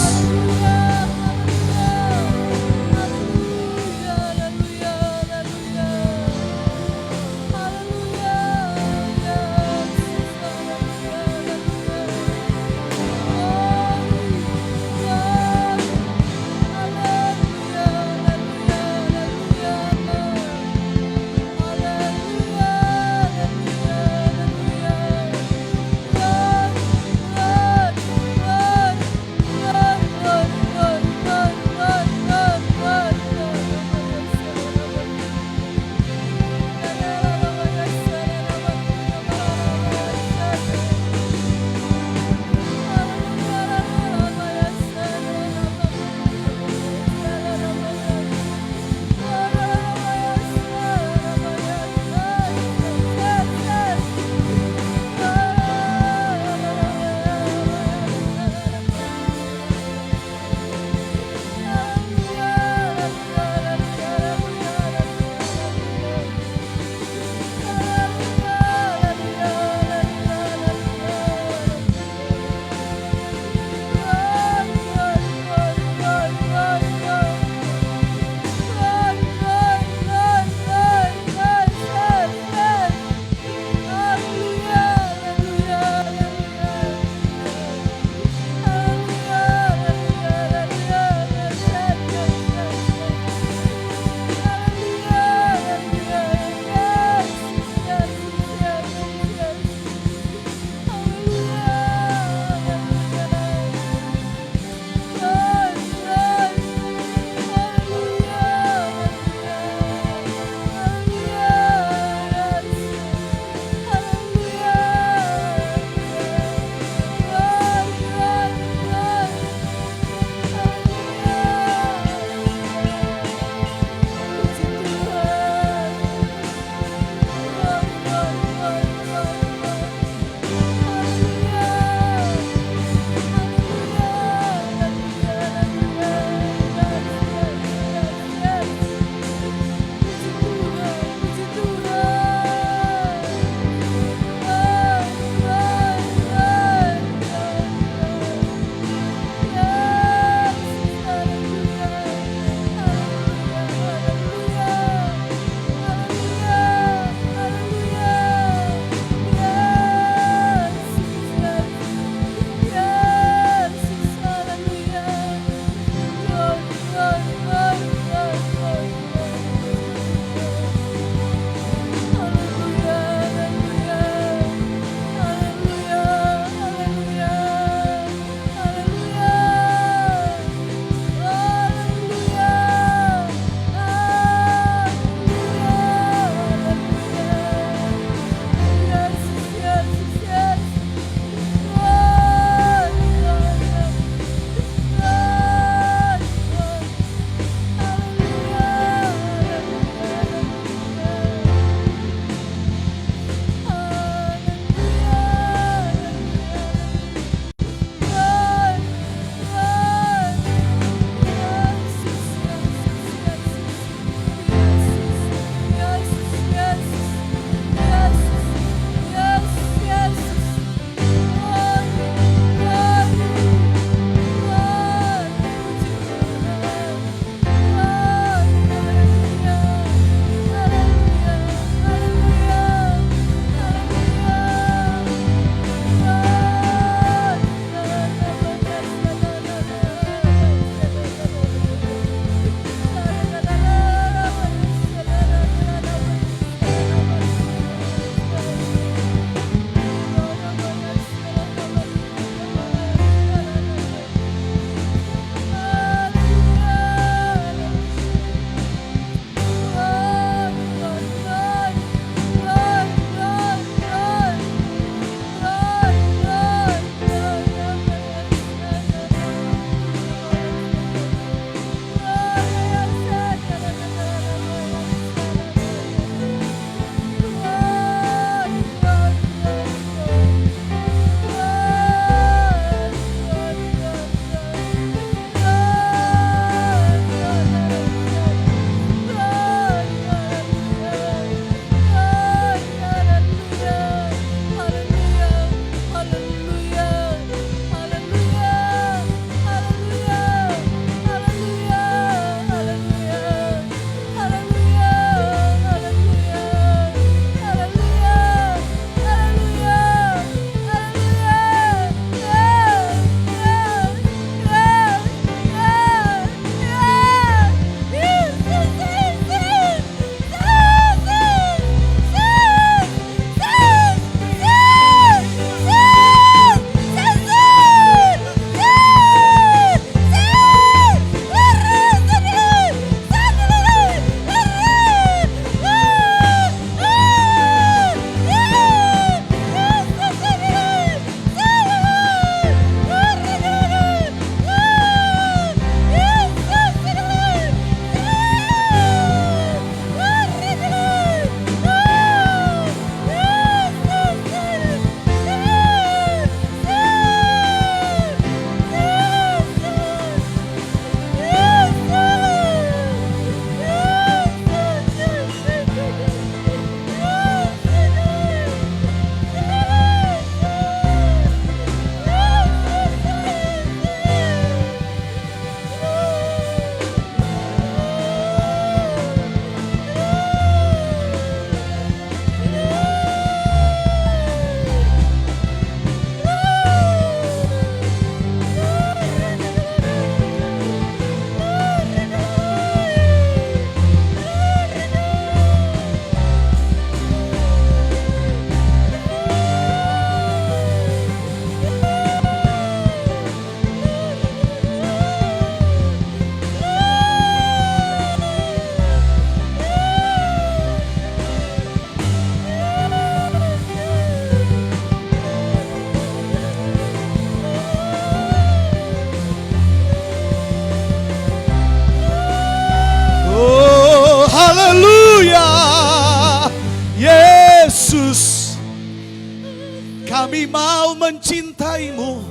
Speaker 3: mau mencintaimu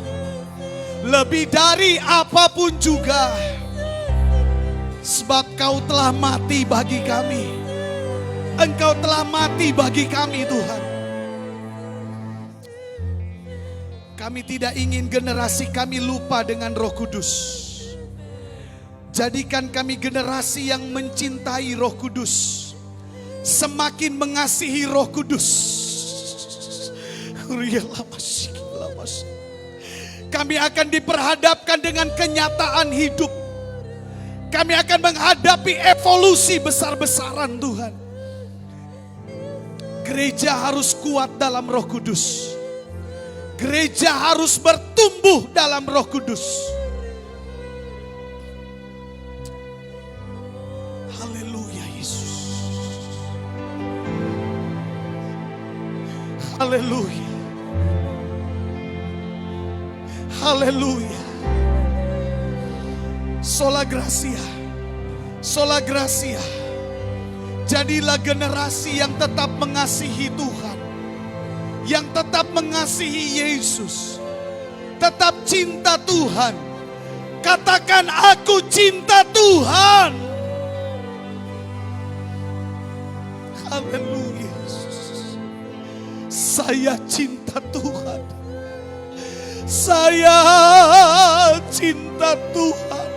Speaker 3: lebih dari apapun juga. Sebab kau telah mati bagi kami. Engkau telah mati bagi kami Tuhan. Kami tidak ingin generasi kami lupa dengan Roh Kudus. Jadikan kami generasi yang mencintai Roh Kudus. Semakin mengasihi Roh Kudus. Kami akan diperhadapkan dengan kenyataan hidup. Kami akan menghadapi evolusi besar-besaran Tuhan. Gereja harus kuat dalam Roh Kudus. Gereja harus bertumbuh dalam Roh Kudus. Haleluya Yesus. Haleluya. Haleluya. Sola Gracia. Sola Gracia. Jadilah generasi yang tetap mengasihi Tuhan. Yang tetap mengasihi Yesus. Tetap cinta Tuhan. Katakan aku cinta Tuhan. Haleluya. Saya cinta Tuhan. Saya cinta Tuhan.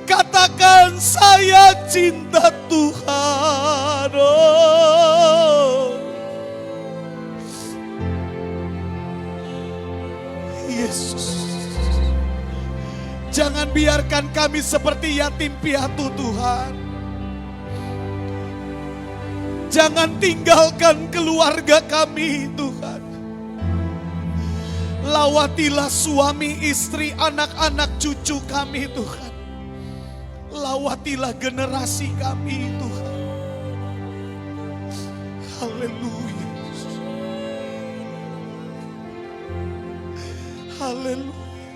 Speaker 3: Katakan saya cinta Tuhan. Oh. Yesus. Jangan biarkan kami seperti yatim piatu Tuhan. Jangan tinggalkan keluarga kami Tuhan. Lawatilah suami, istri, anak-anak, cucu kami Tuhan. Lawatilah generasi kami Tuhan. Haleluya. Haleluya.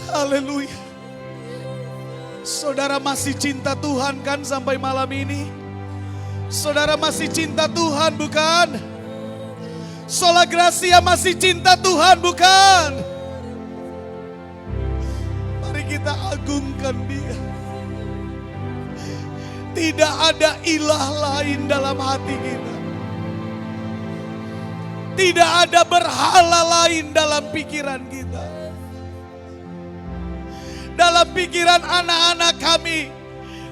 Speaker 3: Haleluya. Saudara masih cinta Tuhan kan sampai malam ini? Saudara masih cinta Tuhan bukan? Sola Gracia masih cinta Tuhan bukan? Mari kita agungkan Dia. Tidak ada ilah lain dalam hati kita. Tidak ada berhala lain dalam pikiran kita. Dalam pikiran anak-anak kami,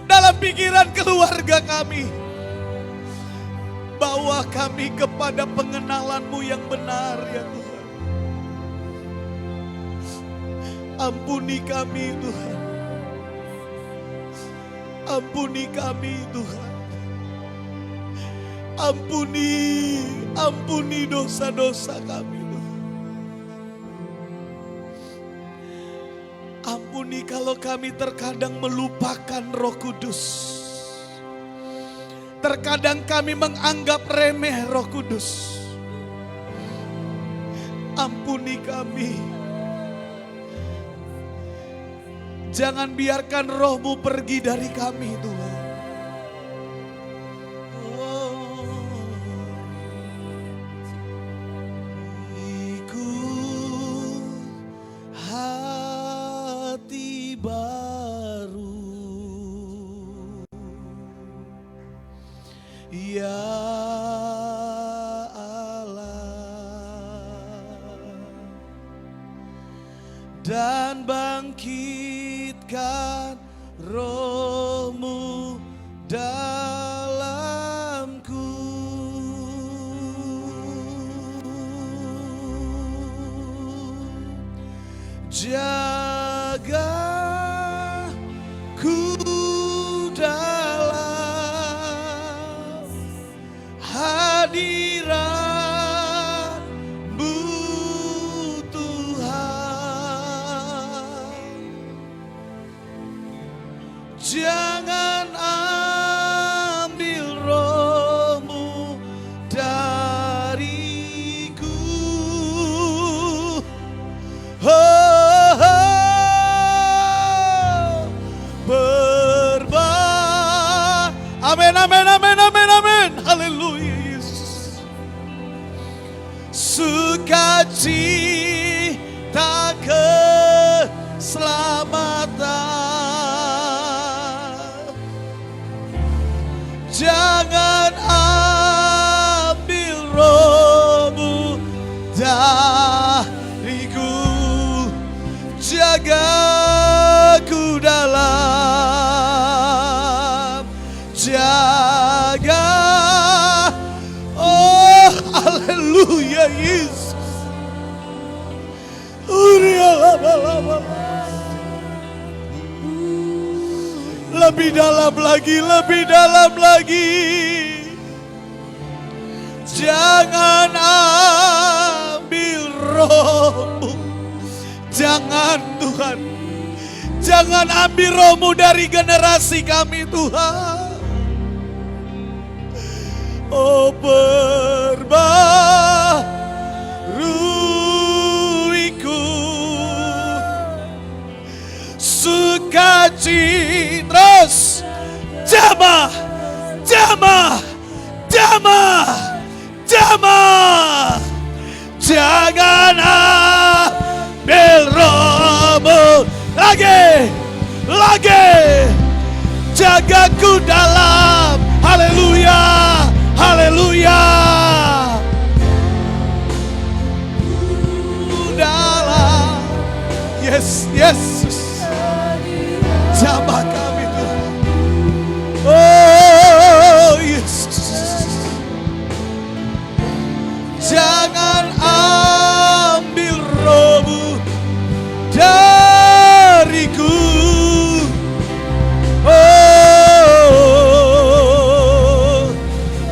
Speaker 3: dalam pikiran keluarga kami. Bawa kami kepada pengenalan-Mu yang benar ya Tuhan. Ampuni kami Tuhan. Ampuni kami Tuhan. Ampuni dosa-dosa kami Tuhan. Ampuni kalau kami terkadang melupakan Roh Kudus. Terkadang kami menganggap remeh Roh Kudus. Ampuni kami. Jangan biarkan Roh-Mu pergi dari kami Tuhan. Ya Allah, dan bangkitkan Roh-Mu dalamku. Jaga ku dalam hadirat-Mu Tuhan. Jangan ambil Roh-Mu dariku. Amin, amin, amin, amin, amin. Haleluya Yesus. Jangan ambil rohmu dariku, jaga ku dalam, jaga. Oh haleluya Yesus. Lebih dalam lagi, lebih dalam lagi. Jangan ambil rohmu. Jangan Tuhan. Jangan ambil rohmu dari generasi kami Tuhan. Oh perbaharuiku sukacita, terus jamah, jamah, jamah, jamah. Jangan ambil rohmu lagi, lagi. Jagaku dalam, haleluya, haleluya. Dalam, yes, Yesus. Jamah kami Tuhan. Oh Yesus. Jangan ambil rohmu dariku. Oh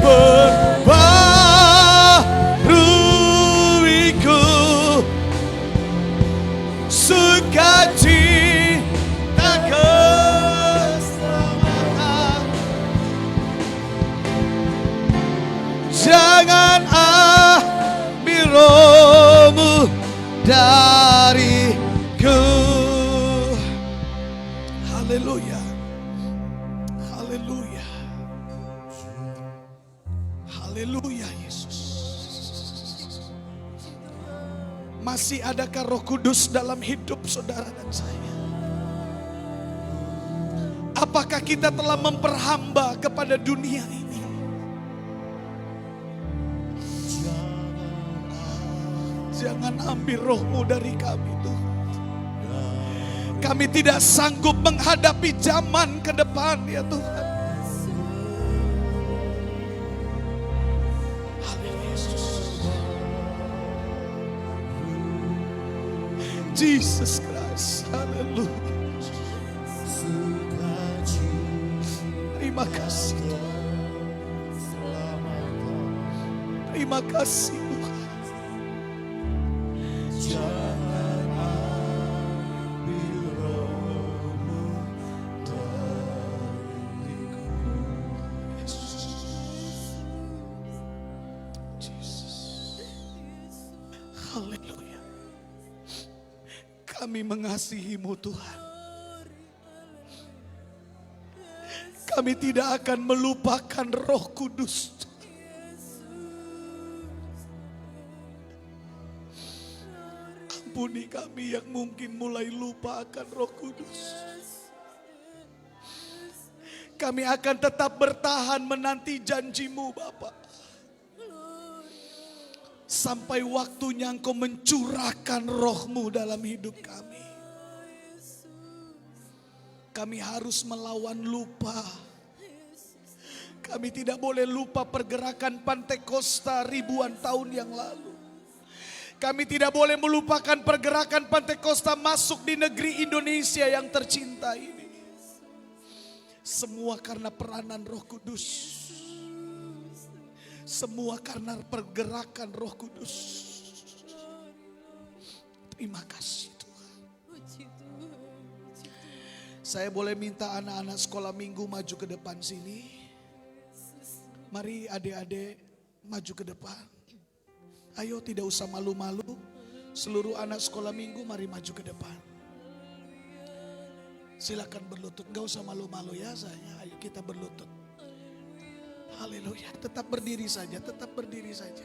Speaker 3: perbaharuiku sukacita keselamatan. Jangan ambil rohmu dariku. Haleluya, haleluya, haleluya Yesus. Masih adakah Roh Kudus dalam hidup saudara dan saya? Apakah kita telah memperhamba kepada dunia ini? Jangan ambil rohmu dari kami Tuhan. Kami tidak sanggup menghadapi zaman ke depan ya Tuhan. Haleluya Yesus. Jesus Christ. Haleluya. Terima kasih Tuhan. Terima kasih Tuhan. Jangan ambil rohmu dariku. Jesus. Haleluya. Kami mengasihimu Tuhan. Kami tidak akan melupakan Roh Kudus. Ampuni kami yang mungkin mulai lupa akan Roh Kudus. Kami akan tetap bertahan menanti janji-Mu Bapa. Sampai waktunya Engkau mencurahkan Roh-Mu dalam hidup kami. Kami harus melawan lupa. Kami tidak boleh lupa pergerakan Pantekosta ribuan tahun yang lalu. Kami tidak boleh melupakan pergerakan Pantekosta masuk di negeri Indonesia yang tercinta ini. Semua karena peranan Roh Kudus. Semua karena pergerakan Roh Kudus. Terima kasih Tuhan. Saya boleh minta anak-anak sekolah minggu maju ke depan sini. Mari adik-adik maju ke depan. Ayo tidak usah malu-malu. Seluruh anak sekolah minggu mari maju ke depan. Silakan berlutut. Gak usah malu-malu ya saya. Ayo kita berlutut. Haleluya. Tetap berdiri saja. Tetap berdiri saja.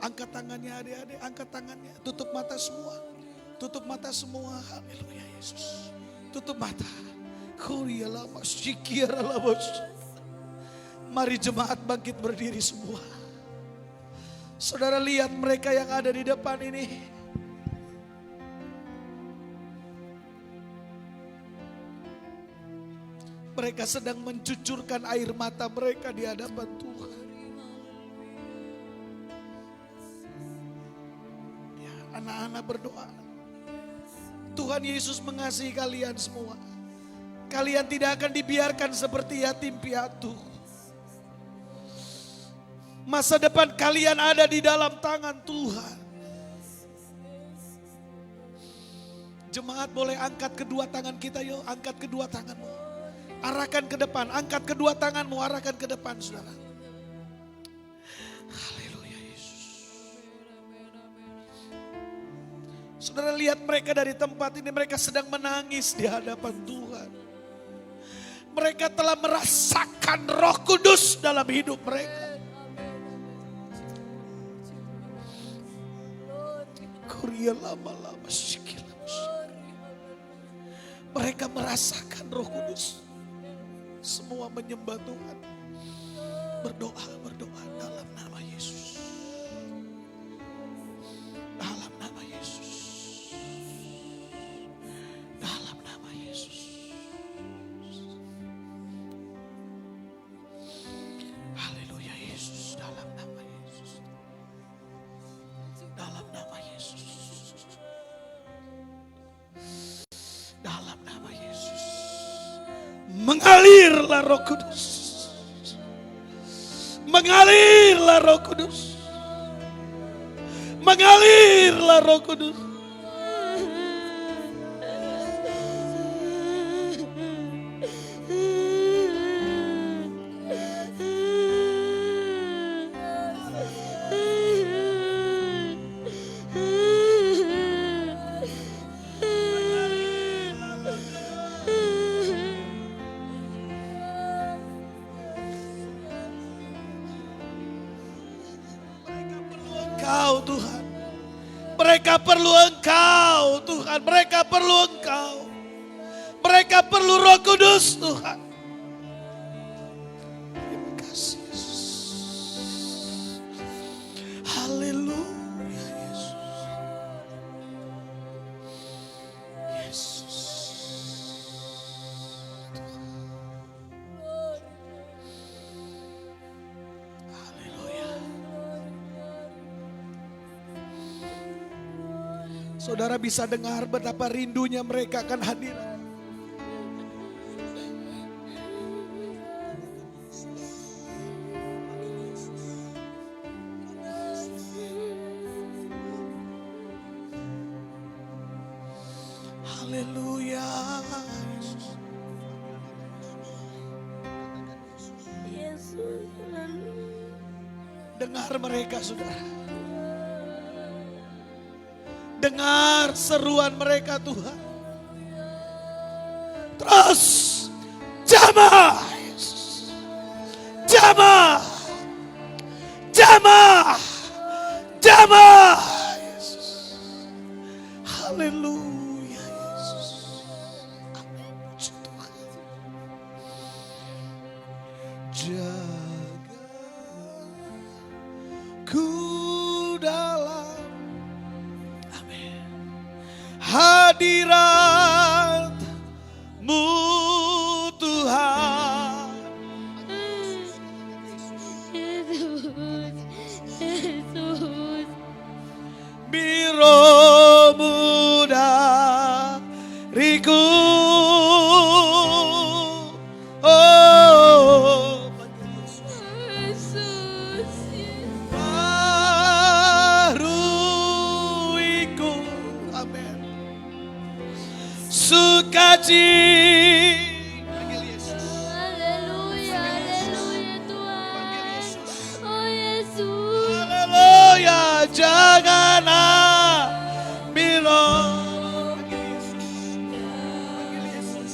Speaker 3: Angkat tangannya adik-adik. Angkat tangannya. Tutup mata semua. Tutup mata semua. Haleluya Yesus. Tutup mata. Mari jemaat bangkit berdiri semua. Saudara lihat mereka yang ada di depan ini. Mereka sedang mencucurkan air mata mereka di hadapan Tuhan. Ya, anak-anak berdoa. Tuhan Yesus mengasihi kalian semua. Kalian tidak akan dibiarkan seperti yatim piatu. Masa depan kalian ada di dalam tangan Tuhan. Jemaat boleh angkat kedua tangan kita yuk. Angkat kedua tanganmu. Arahkan ke depan, angkat kedua tanganmu, arahkan ke depan saudara. Haleluya Yesus. Saudara lihat mereka dari tempat ini, mereka sedang menangis di hadapan Tuhan. Mereka telah merasakan Roh Kudus dalam hidup mereka. Kuria lama-lama mereka merasakan Roh Kudus. Semua menyembah Tuhan. Berdoa dalam nama Yesus. Dalam nama Yesus. Dalam nama Yesus. Haleluya Yesus. Dalam nama Yesus. Dalam nama Yesus. Dalam nama Yesus. Mengalirlah Roh Kudus. Mengalirlah Roh Kudus. Mengalirlah Roh Kudus. Engkau Tuhan. Mereka perlu Engkau Tuhan. Mereka perlu Engkau. Mereka perlu Roh Kudus Tuhan. Terima kasih Yesus. Haleluya Yesus. Yesus. Haleluya. Saudara bisa dengar betapa rindunya mereka akan hadir. Haleluya. Dengar mereka saudara. Dengar seruan mereka Tuhan. Terus jamah Yesus. Jamah. Jamah. Jamah Yesus. Haleluya Yesus. Amin. Puji Tuhan. Jaga ku dalam hadirat-Mu Tuhan. Biro-Mu dariku. Oh, baruiku. Amin. Sukacita.
Speaker 1: Haleluya, haleluya Tuhan. Oh Yesus.
Speaker 3: Haleluya, jangan ambil.
Speaker 1: Yesus.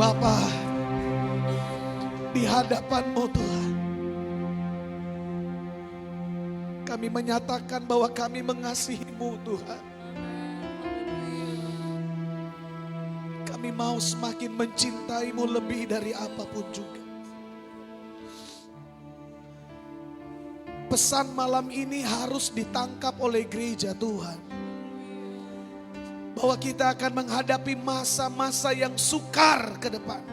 Speaker 3: Bapa, di hadapan-Mu Tuhan, kami menyatakan bahwa kami mengasihi-Mu Tuhan. Kami mau semakin mencintai-Mu lebih dari apapun juga. Pesan malam ini harus ditangkap oleh gereja Tuhan. Bahwa kita akan menghadapi masa-masa yang sukar ke depan.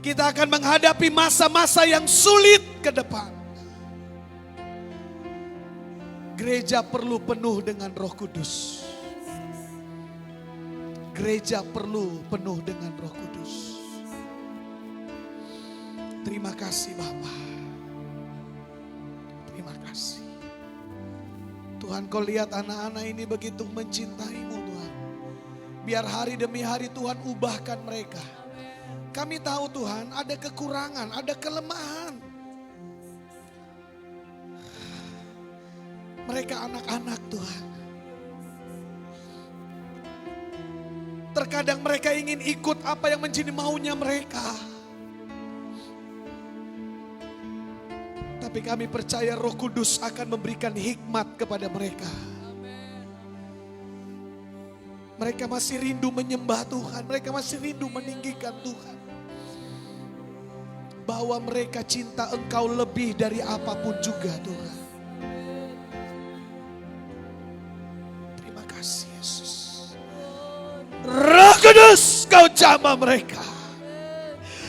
Speaker 3: Kita akan menghadapi masa-masa yang sulit ke depan. Gereja perlu penuh dengan Roh Kudus. Gereja perlu penuh dengan Roh Kudus. Terima kasih Bapa. Terima kasih. Tuhan, Kau lihat anak-anak ini begitu mencintai-Mu Tuhan. Biar hari demi hari Tuhan ubahkan mereka. Kami tahu Tuhan ada kekurangan, ada kelemahan. Mereka anak-anak Tuhan. Terkadang mereka ingin ikut apa yang menjadi maunya mereka. Tapi kami percaya Roh Kudus akan memberikan hikmat kepada mereka. Mereka masih rindu menyembah Tuhan. Mereka masih rindu meninggikan Tuhan. Bahwa mereka cinta Engkau lebih dari apapun juga Tuhan. Terima kasih Yesus. Roh Kudus, Kau jamah mereka.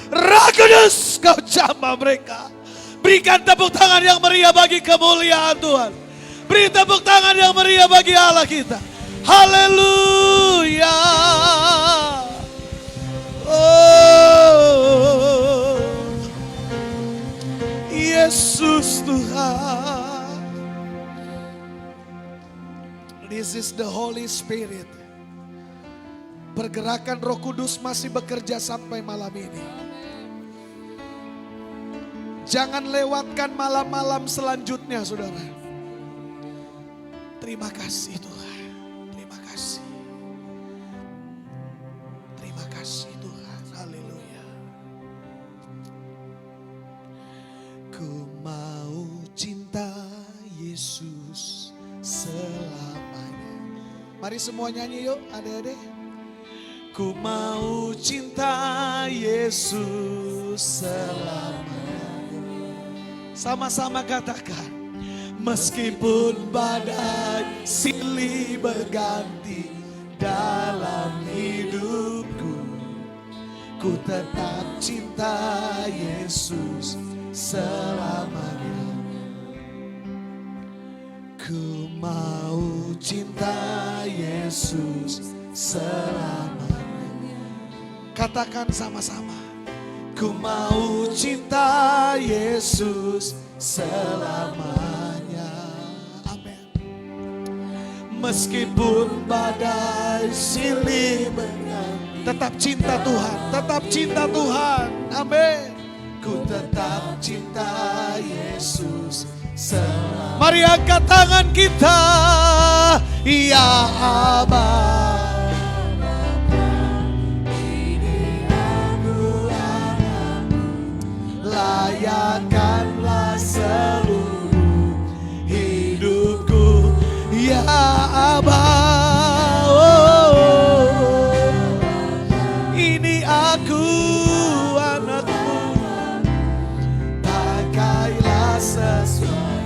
Speaker 3: Roh Kudus, Kau jamah mereka. Berikan tepuk tangan yang meriah bagi kemuliaan Tuhan. Beri tepuk tangan yang meriah bagi Allah kita. Haleluya. Oh, Yesus Tuhan. This is the Holy Spirit. Pergerakan Roh Kudus masih bekerja sampai malam ini. Jangan lewatkan malam-malam selanjutnya, saudara. Terima kasih Tuhan. Terima kasih. Terima kasih Tuhan. Haleluya. Ku mau cinta Yesus selamanya. Mari semua nyanyi yuk, adik-adik. Ku mau cinta Yesus selamanya. Sama-sama katakan. Meskipun badai silih berganti dalam hidupku, ku tetap cinta Yesus selamanya. Ku mau cinta Yesus selamanya. Katakan sama-sama. Ku mau cinta Yesus selamanya. Amin. Meskipun badai silih berganti, tetap cinta Tuhan, tetap cinta Tuhan. Amin. Ku tetap cinta Yesus selamanya. Mari angkat tangan kita. Ya Aba. Layakanlah seluruh hidupku, ya Aba. Oh, ini aku anakmu, pakailah sesuai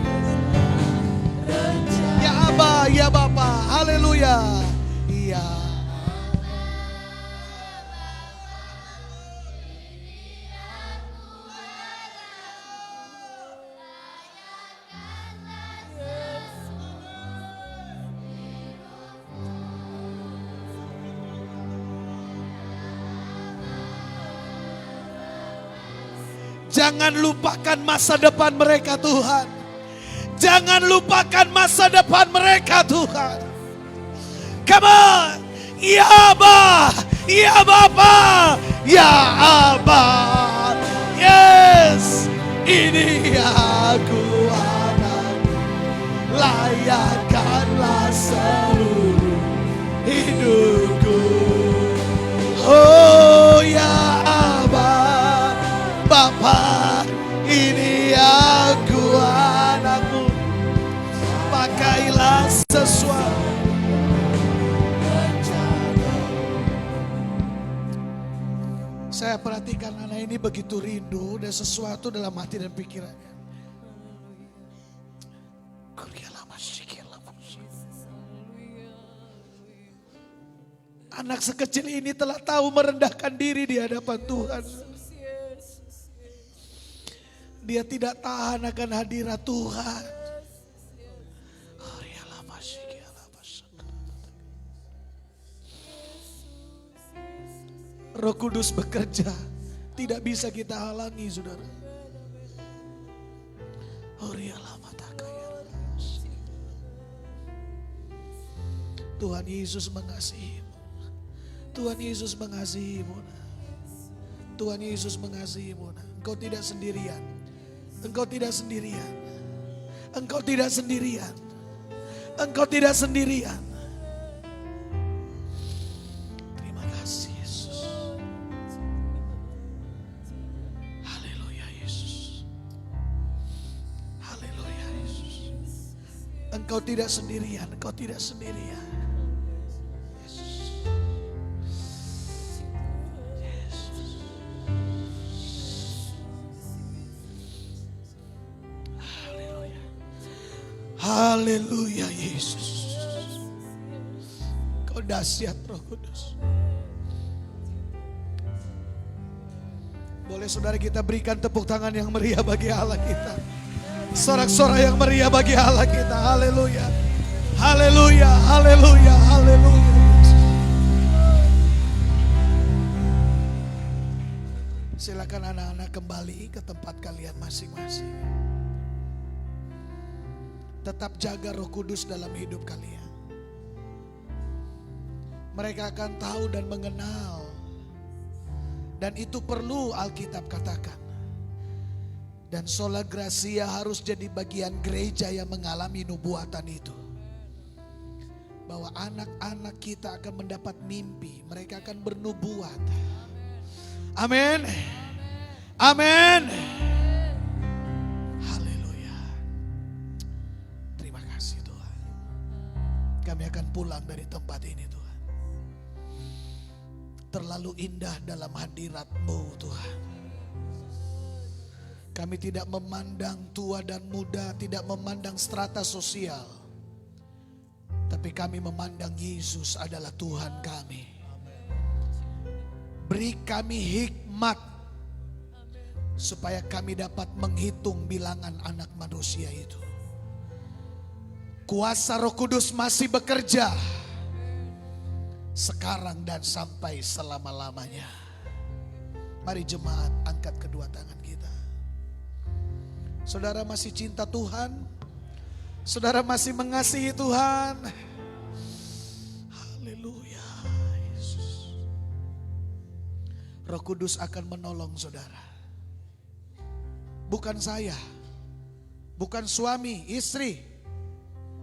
Speaker 3: rencana. Ya Aba, ya Bapa, haleluya. Ya jangan lupakan masa depan mereka Tuhan. Jangan lupakan masa depan mereka Tuhan. Come on. Ya Aba. Ya Bapa. Ya Aba. Yes. Ini aku anakmu. Layakanlah seluruh hidupku. Oh. Saya perhatikan anak ini begitu rindu dan sesuatu dalam hati dan pikirannya. Anak sekecil ini telah tahu merendahkan diri di hadapan Tuhan. Dia tidak tahan akan hadirat Tuhan. Roh Kudus bekerja, tidak bisa kita halangi, saudara. Tuhan Yesus mengasihimu. Tuhan Yesus mengasihimu. Tuhan Yesus mengasihimu. Engkau tidak sendirian. Engkau tidak sendirian. Engkau tidak sendirian. Engkau tidak sendirian. Terima kasih Yesus. Haleluya Yesus. Haleluya Yesus. Engkau tidak sendirian. Engkau tidak sendirian. Haleluya Yesus. Kau dahsyat Roh Kudus. Boleh saudara kita berikan tepuk tangan yang meriah bagi Allah kita. Sorak-sorai yang meriah bagi Allah kita. Haleluya. Haleluya. Haleluya. Haleluya. Silakan anak-anak kembali ke tempat kalian masing-masing. Tetap jaga Roh Kudus dalam hidup kalian. Mereka akan tahu dan mengenal. Dan itu perlu Alkitab katakan. Dan sola gracia harus jadi bagian gereja yang mengalami nubuatan itu. Bahwa anak-anak kita akan mendapat mimpi. Mereka akan bernubuat. Amin. Amin. Kami akan pulang dari tempat ini Tuhan. Terlalu indah dalam hadirat-Mu Tuhan. Kami tidak memandang tua dan muda, tidak memandang strata sosial. Tapi kami memandang Yesus adalah Tuhan kami. Beri kami hikmat supaya kami dapat menghitung bilangan anak manusia itu. Kuasa Roh Kudus masih bekerja sekarang dan sampai selama-lamanya. Mari jemaat angkat kedua tangan kita. Saudara masih cinta Tuhan? Saudara masih mengasihi Tuhan? Haleluya Yesus. Roh Kudus akan menolong saudara. Bukan saya, bukan suami, istri,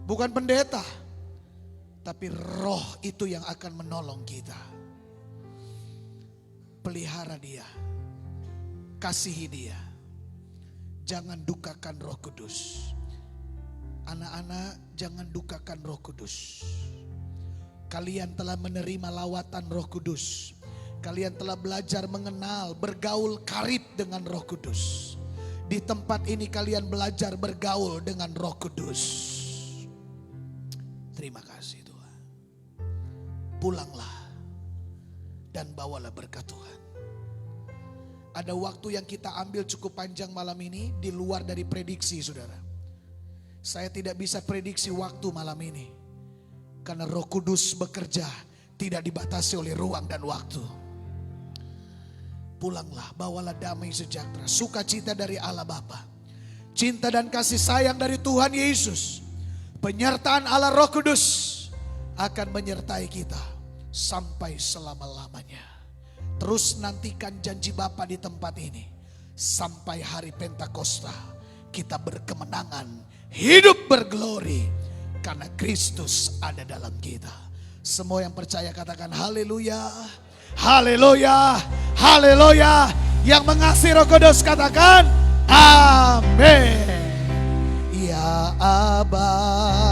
Speaker 3: bukan pendeta, tapi Roh itu yang akan menolong kita. Pelihara dia, kasihi dia. Jangan dukakan Roh Kudus. Anak-anak, jangan dukakan Roh Kudus. Kalian telah menerima lawatan Roh Kudus. Kalian telah belajar mengenal, bergaul karib dengan Roh Kudus. Di tempat ini kalian belajar bergaul dengan Roh Kudus. Terima kasih Tuhan. Pulanglah dan bawalah berkat Tuhan. Ada waktu yang kita ambil cukup panjang malam ini di luar dari prediksi saudara. Saya tidak bisa prediksi waktu malam ini. Karena Roh Kudus bekerja tidak dibatasi oleh ruang dan waktu. Pulanglah, bawalah damai sejahtera, sukacita dari Allah Bapa, cinta dan kasih sayang dari Tuhan Yesus, penyertaan Allah Roh Kudus akan menyertai kita sampai selama-lamanya. Terus nantikan janji Bapa di tempat ini. Sampai hari Pentakosta kita berkemenangan, hidup berglori karena Kristus ada dalam kita. Semua yang percaya katakan haleluya, haleluya, haleluya. Yang mengasihi Roh Kudus katakan amin. Ya Aba.